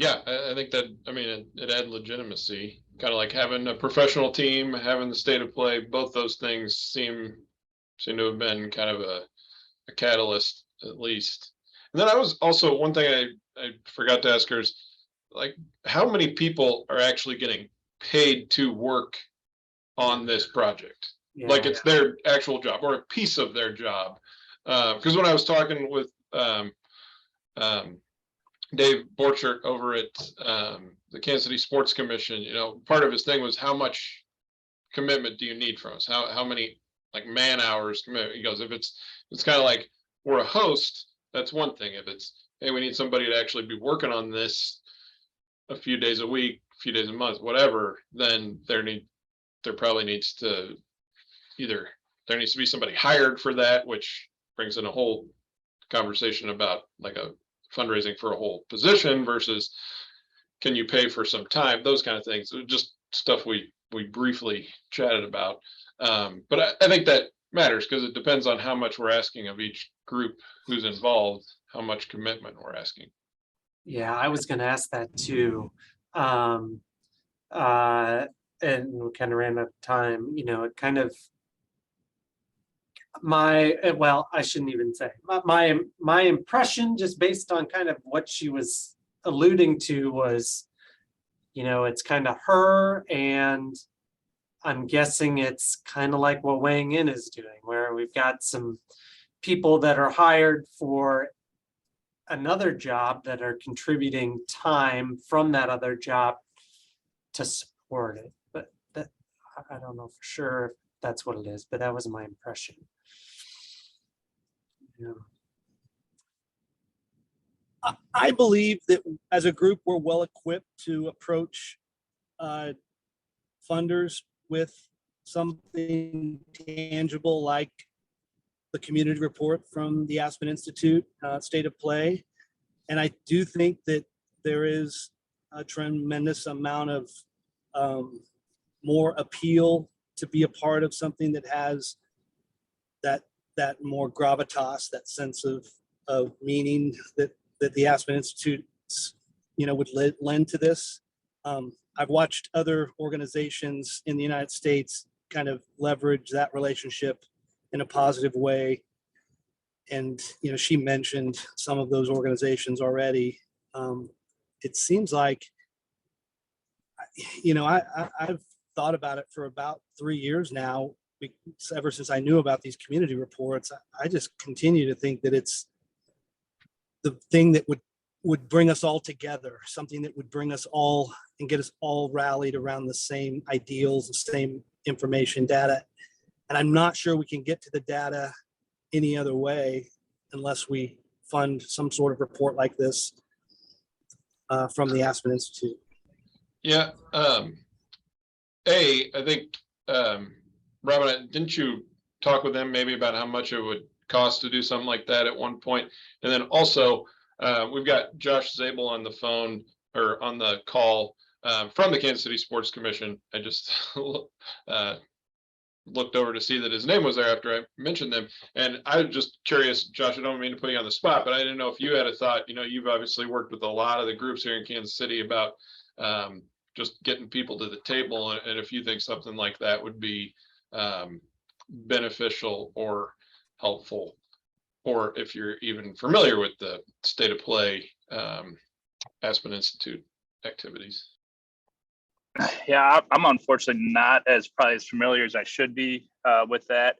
yeah, I think that, I mean, it added legitimacy, kind of like having a professional team, having the state of play, both those things seem to have been kind of a catalyst at least. And then I was also, one thing I forgot to ask her is, like, how many people are actually getting paid to work on this project? Yeah. Like it's their actual job or a piece of their job. Because when I was talking with Dave Borchert over at the Kansas City Sports Commission, you know, part of his thing was how much commitment do you need from us? How many like man hours commitment? He goes, if it's kind of like we're a host, that's one thing. If it's, hey, we need somebody to actually be working on this a few days a week, a few days a month, whatever, then there probably needs to there needs to be somebody hired for that, which brings in a whole conversation about like a fundraising for a whole position versus can you pay for some time, those kind of things. Just stuff we briefly chatted about. But I think that matters because it depends on how much we're asking of each group who's involved, how much commitment we're asking. Yeah, I was gonna ask that too. And we kind of ran out of time, you know, it kind of well, I shouldn't even say my impression just based on kind of what she was alluding to was, you know, it's kind of her, and I'm guessing it's kind of like what Weighing In is doing, where we've got some people that are hired for another job that are contributing time from that other job to support it. But that, I don't know for sure if that's what it is, but that was my impression. Yeah. I believe that as a group, we're well equipped to approach funders with something tangible like the community report from the Aspen Institute, State of Play. And I do think that there is a tremendous amount of more appeal to be a part of something that has that more gravitas, that sense of meaning that the Aspen Institute, you know, would lend to this. I've watched other organizations in the United States kind of leverage that relationship in a positive way. And, you know, she mentioned some of those organizations already. It seems like, you know, I've thought about it for about 3 years now, ever since I knew about these community reports. I just continue to think that it's the thing that would bring us all together, something that would bring us all and get us all rallied around the same ideals, the same information, data. And I'm not sure we can get to the data any other way unless we fund some sort of report like this from the Aspen Institute. Yeah. I think, Robin, didn't you talk with them maybe about how much it would cost to do something like that at one point? And then also, we've got Josh Zabel on the phone or on the call from the Kansas City Sports Commission. I just looked over to see that his name was there after I mentioned them. And I was just curious, Josh, I don't mean to put you on the spot, but I didn't know if you had a thought. You know, you've obviously worked with a lot of the groups here in Kansas City about just getting people to the table. And if you think something like that would be beneficial or helpful. or if you're even familiar with the State of Play Aspen Institute activities. Yeah, I'm unfortunately not as probably as familiar as I should be with that.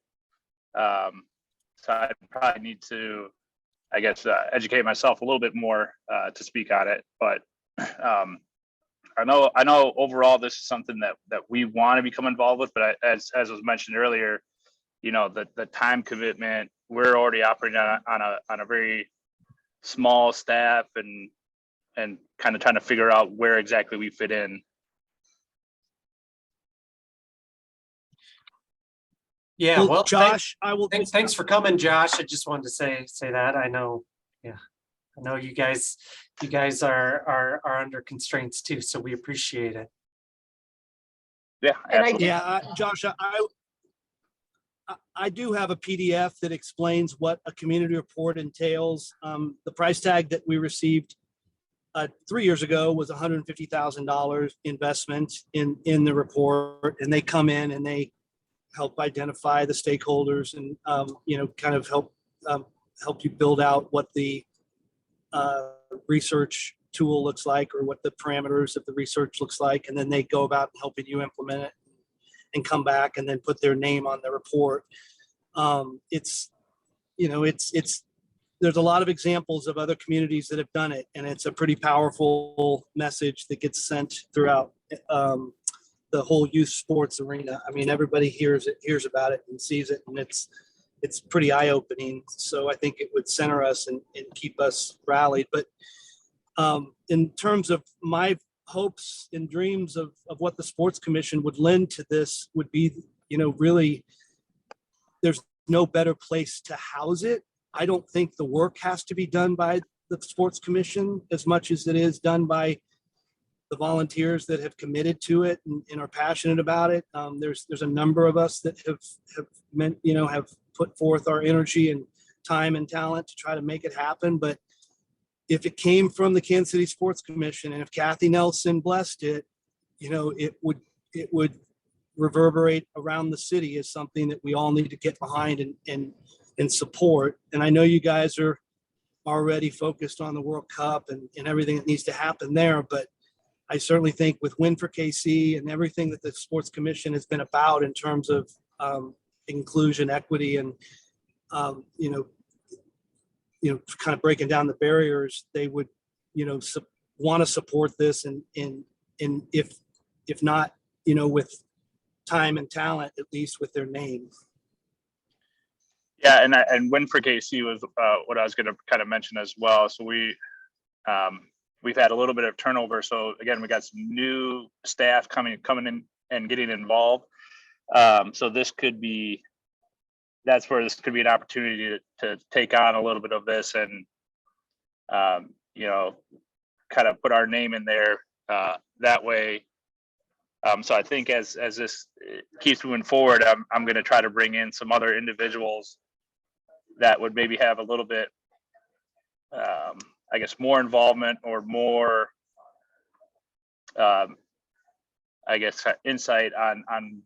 So I probably need to, I guess, educate myself a little bit more to speak on it. But I know overall this is something that we want to become involved with. But as was mentioned earlier, you know, the time commitment, we're already operating on a very small staff and kind of trying to figure out where exactly we fit in. Yeah, well, Josh, I will. thanks for coming, Josh. I just wanted to say that. I know, yeah, I know you guys are under constraints too, so we appreciate it. Yeah, absolutely. Yeah, Josh, I do have a PDF that explains what a community report entails. The price tag that we received 3 years ago was $150,000 investment in the report, and they come in and they help identify the stakeholders and kind of help you build out what the research tool looks like or what the parameters of the research looks like, and then they go about helping you implement it and come back and then put their name on the report. It's there's a lot of examples of other communities that have done it, and it's a pretty powerful message that gets sent throughout the whole youth sports arena. I mean, everybody hears about it and sees it, and it's pretty eye-opening. So I think it would center us and keep us rallied. But in terms of my hopes and dreams of what the Sports Commission would lend to this would be, really, there's no better place to house it. I don't think the work has to be done by the Sports Commission as much as it is done by the volunteers that have committed to it and are passionate about it. There's a number of us that have put forth our energy and time and talent to try to make it happen. But if it came from the Kansas City Sports Commission and if Kathy Nelson blessed it, it would reverberate around the city as something that we all need to get behind and support. And I know you guys are already focused on the World Cup and everything that needs to happen there, but I certainly think with Win for KC and everything that the Sports Commission has been about in terms of inclusion, equity, and kind of breaking down the barriers, they would want to support this and if not with time and talent, at least with their name. Yeah, and Win for KC was what I was going to kind of mention as well. So we've had a little bit of turnover. So again, we got some new staff coming in and getting involved. So that's where this could be an opportunity to take on a little bit of this and, kind of put our name in there that way. So I think as this keeps moving forward, I'm going to try to bring in some other individuals that would maybe have a little bit, I guess, more involvement or more, I guess, insight on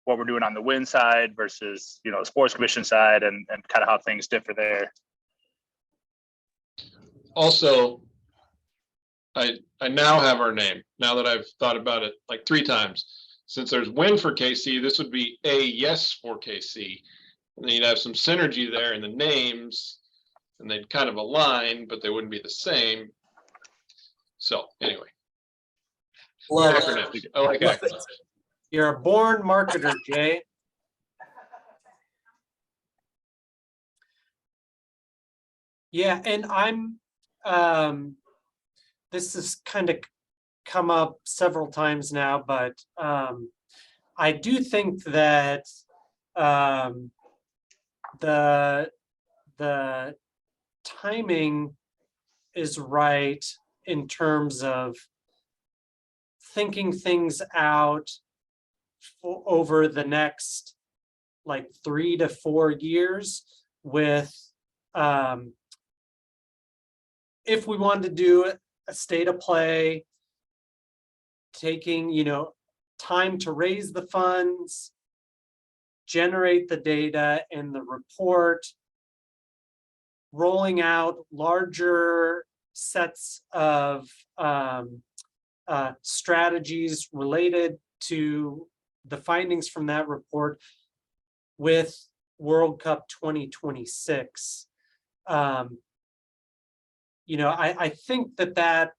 what we're doing on the Win side versus, the Sports Commission side and kind of how things differ there. Also, I now have our name, now that I've thought about it like 3 times. Since there's Win for KC, this would be a Yes for KC. And then you'd have some synergy there in the names, and they'd kind of align, but they wouldn't be the same. So anyway, acronyms. I like acronyms. You're a born marketer, Jay. Yeah, and I'm this has kind of come up several times now, but I do think that the timing is right in terms of thinking things out over the next like 3 to 4 years with if we wanted to do a state of play, taking time to raise the funds, generate the data and the report, rolling out larger sets of strategies related to the findings from that report with World Cup 2026. I think that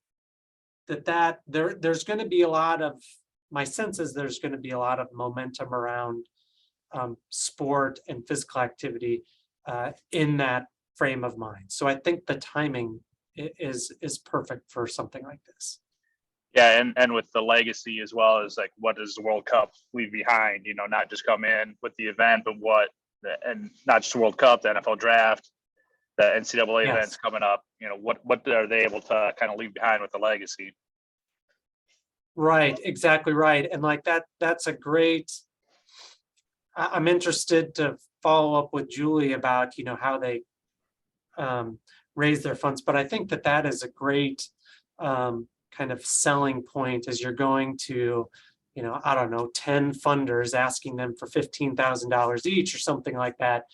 there's going to be a lot of, my sense is there's going to be a lot of momentum around sport and physical activity in that frame of mind. So I think the timing is perfect for something like this. Yeah, and with the legacy as well as like, what does the World Cup leave behind? Not just come in with the event, but and not just the World Cup, the NFL draft, the NCAA Yes. events coming up. What are they able to kind of leave behind with the legacy? Right, exactly right. And like that's a great, I'm interested to follow up with Julie about, how they raise their funds. But I think that is a great kind of selling point as you're going to, I don't know, 10 funders asking them for $15,000 each or something like that.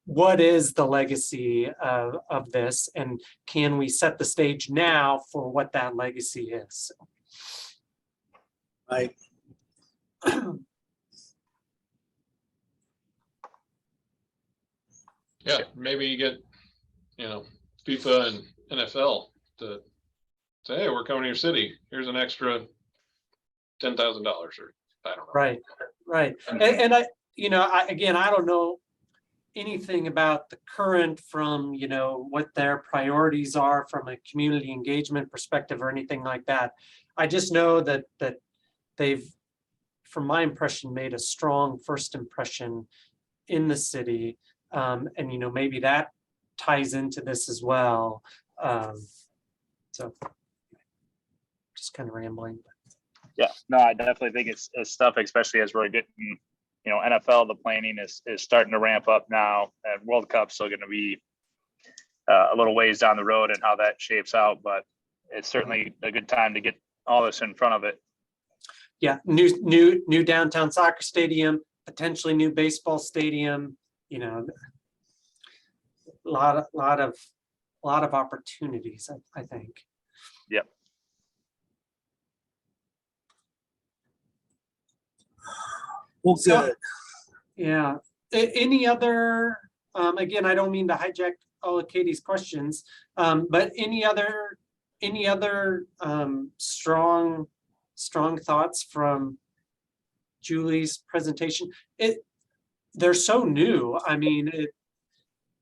What is the legacy of this, and can we set the stage now for what that legacy is? Right. Yeah, maybe you get, FIFA and NFL to say, hey, we're coming to your city. Here's an extra $10,000, or I don't know. Right. And I don't know anything about the current from, what their priorities are from a community engagement perspective or anything like that. I just know that they've, from my impression, made a strong first impression in the city. And maybe that ties into this as well. So just kind of rambling. Yeah, no, I definitely think it's tough, especially as we're getting, NFL, the planning is starting to ramp up now, and World Cup's still going to be a little ways down the road and how that shapes out, but it's certainly a good time to get all this in front of it. Yeah, new downtown soccer stadium, potentially new baseball stadium, a lot of opportunities, I think. Yep. Well, good. Yeah. Any other, again, I don't mean to hijack all of Katie's questions, but any other strong thoughts from Julie's presentation? They're so new. I mean,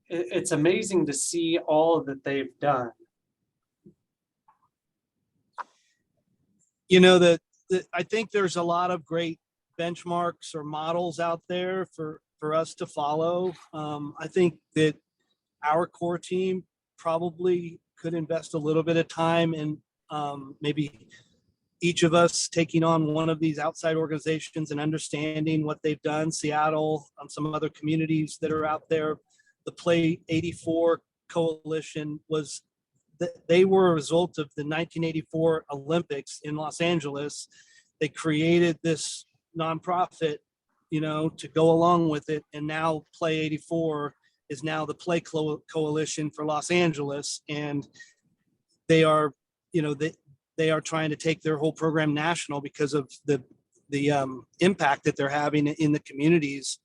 it's amazing to see all that they've done. I think there's a lot of great benchmarks or models out there for us to follow. I think that our core team probably could invest a little bit of time in maybe each of us taking on one of these outside organizations and understanding what they've done. Seattle, some other communities that are out there. The Play 84 Coalition they were a result of the 1984 Olympics in Los Angeles. They created this nonprofit, to go along with it. And now Play 84 is now the Play Coalition for Los Angeles. And they are, they are trying to take their whole program national because of the impact that they're having in the communities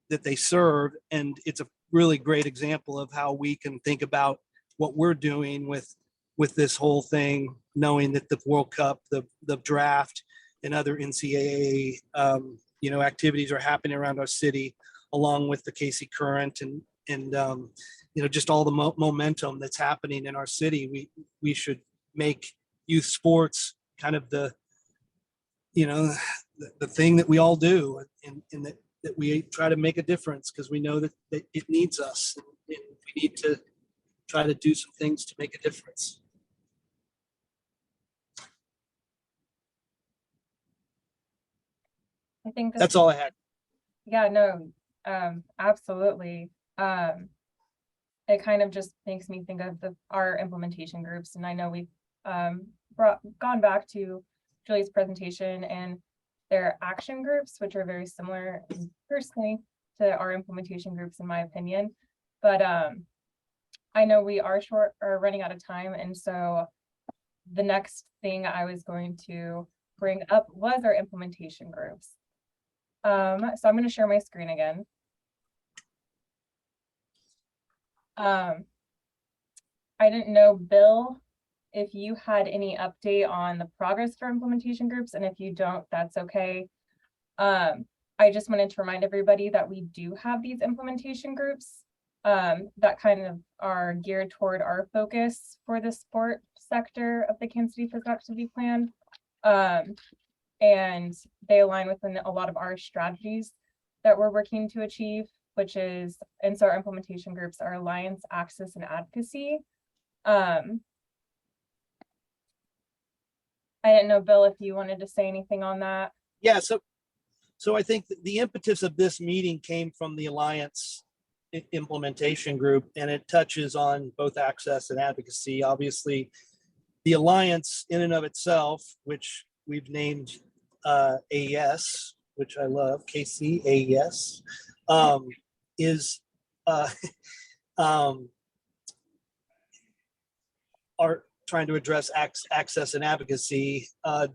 that they serve. And it's a really great example of how we can think about what we're doing with this whole thing, knowing that the World Cup, the draft, and other NCAA activities are happening around our city, along with the Casey Current and just all the momentum that's happening in our city. We should make youth sports kind of the thing that we all do, and that we try to make a difference, because we know that it needs us, and we need to try to do some things to make a difference. I think That's all I had. Yeah, no, absolutely. It kind of just makes me think of our implementation groups, and I know we've gone back to Julie's presentation and their action groups, which are very similar. And personally, to our implementation groups, in my opinion. But I know we are running out of time, and so the next thing I was going to bring up was our implementation groups. So I'm going to share my screen again. I didn't know, Bill, if you had any update on the progress for implementation groups, and if you don't, that's okay. I just wanted to remind everybody that we do have these implementation groups that kind of are geared toward our focus for the sport sector of the Kansas City Physical Activity Plan. And they align within a lot of our strategies that we're working to achieve, which is, and so our implementation groups are Alliance, Access, and Advocacy. I didn't know, Bill, if you wanted to say anything on that. Yeah, so I think that the impetus of this meeting came from the Alliance implementation group, and it touches on both access and advocacy. Obviously, the Alliance in and of itself, which we've named AES, which I love, KC AES, is are trying to address access and advocacy. When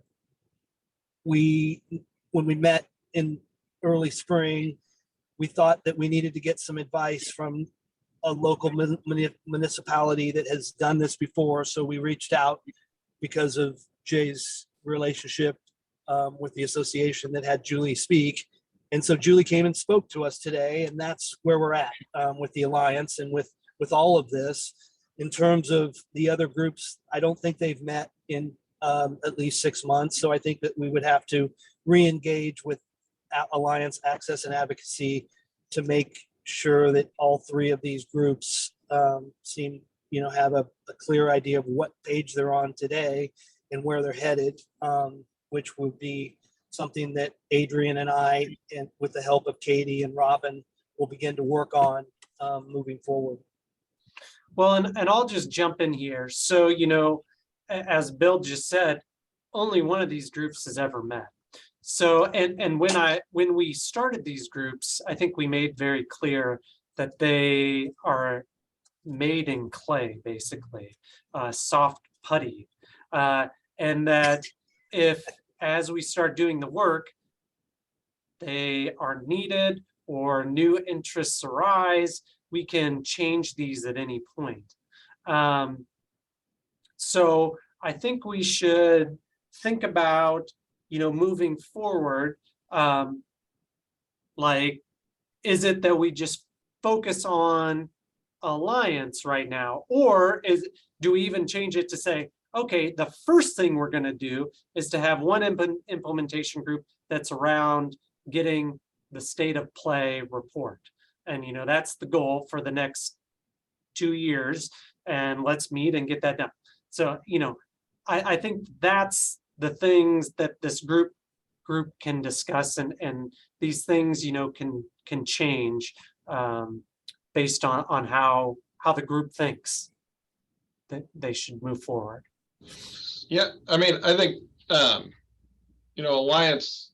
we met in early spring, we thought that we needed to get some advice from a local municipality that has done this before. So we reached out because of Jay's relationship with the association that had Julie speak. And so Julie came and spoke to us today, and that's where we're at with the Alliance and with all of this. In terms of the other groups, I don't think they've met in at least 6 months. So I think that we would have to re-engage with Alliance, Access, and Advocacy to make sure that all three of these groups seem, have a clear idea of what page they're on today and where they're headed, which would be something that Adrian and I, and with the help of Katie and Robin, will begin to work on moving forward. Well, and I'll just jump in here. So, as Bill just said, only one of these groups has ever met. So, and when we started these groups, I think we made very clear that they are made in clay, basically, soft putty, and that if, as we start doing the work, they are needed or new interests arise, we can change these at any point. So I think we should think about, moving forward, like, is it that we just focus on Alliance right now, or do we even change it to say, okay, the first thing we're going to do is to have one implementation group that's around getting the state of play report. And, that's the goal for the next 2 years. And let's meet and get that done. So, I think that's the things that this group can discuss, and these things, can change based on how the group thinks that they should move forward. Yeah, I mean, I think, Alliance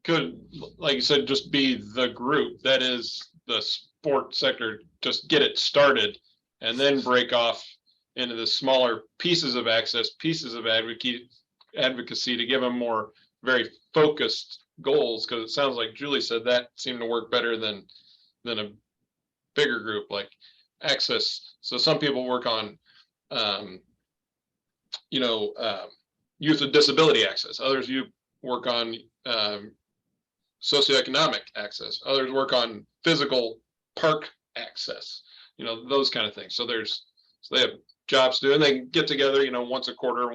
could, like you said, just be the group that is the sport sector, just get it started, and then break off into the smaller pieces of access, pieces of advocacy to give them more very focused goals. Because it sounds like Julie said that seemed to work better than a bigger group like access. So some people work on, youth with disability access. Others you work on socioeconomic access. Others work on physical park access. Those kind of things. So they have jobs to do, and they can get together, once a quarter,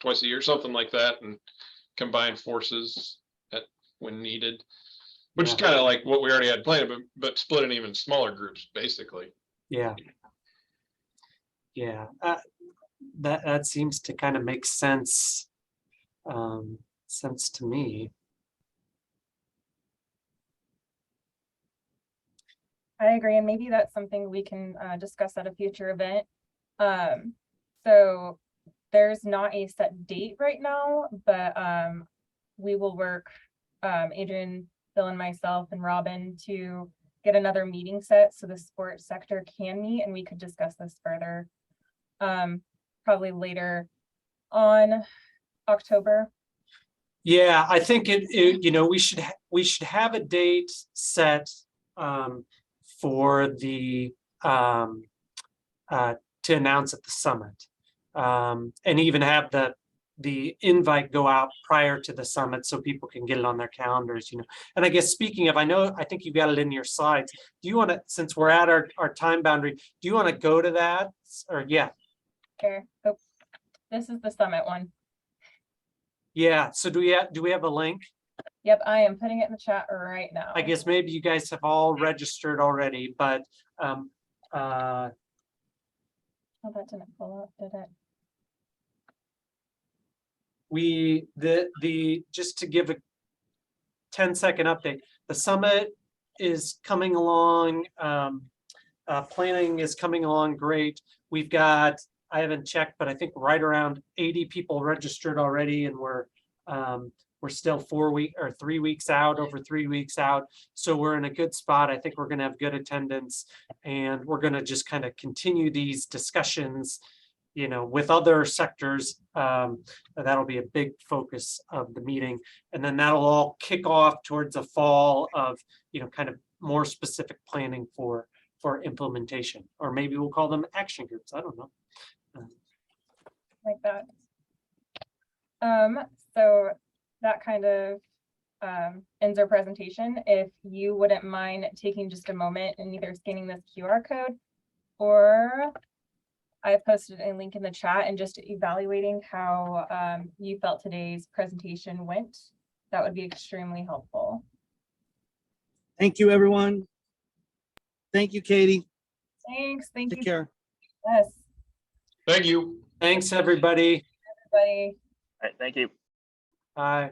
twice a year, something like that, and combine forces when needed. Which is kind of like what we already had planned, but split in even smaller groups, basically. Yeah. That seems to kind of make sense to me. I agree, and maybe that's something we can discuss at a future event. So there's not a set date right now, but we will work, Adrian, Phil and myself and Robin to get another meeting set so the sports sector can meet and we could discuss this further. Probably later on October. Yeah, I think you know, we should have a date set for the to announce at the summit, and even have the invite go out prior to the summit so people can get it on their calendars, you know. And I guess speaking of, I think you've got it in your slides. Do you want to, since we're at our time boundary, do you want to go to that? Or yeah. Sure. Oh, this is the summit one. Yeah, so do we have a link? Yep, I am putting it in the chat right now. I guess maybe you guys have all registered already, but Oh, that didn't pull up, did it? just to give a 10-second update, the summit is coming along. Planning is coming along great. We've got, I haven't checked, but I think right around 80 people registered already, and we're still 3 weeks out, over 3 weeks out. So we're in a good spot. I think we're going to have good attendance, and we're going to just kind of continue these discussions, you know, with other sectors. That'll be a big focus of the meeting. And then that'll all kick off towards the fall of, you know, kind of more specific planning for implementation, or maybe we'll call them action groups. I don't know. Like that. So that kind of ends our presentation. If you wouldn't mind taking just a moment and either scanning this QR code, or I posted a link in the chat, and just evaluating how you felt today's presentation went, that would be extremely helpful. Thank you, everyone. Thank you, Katie. Thanks. Thank Take you. care. Yes, Thank you. Thanks, everybody. everybody. All right, thank you. Bye.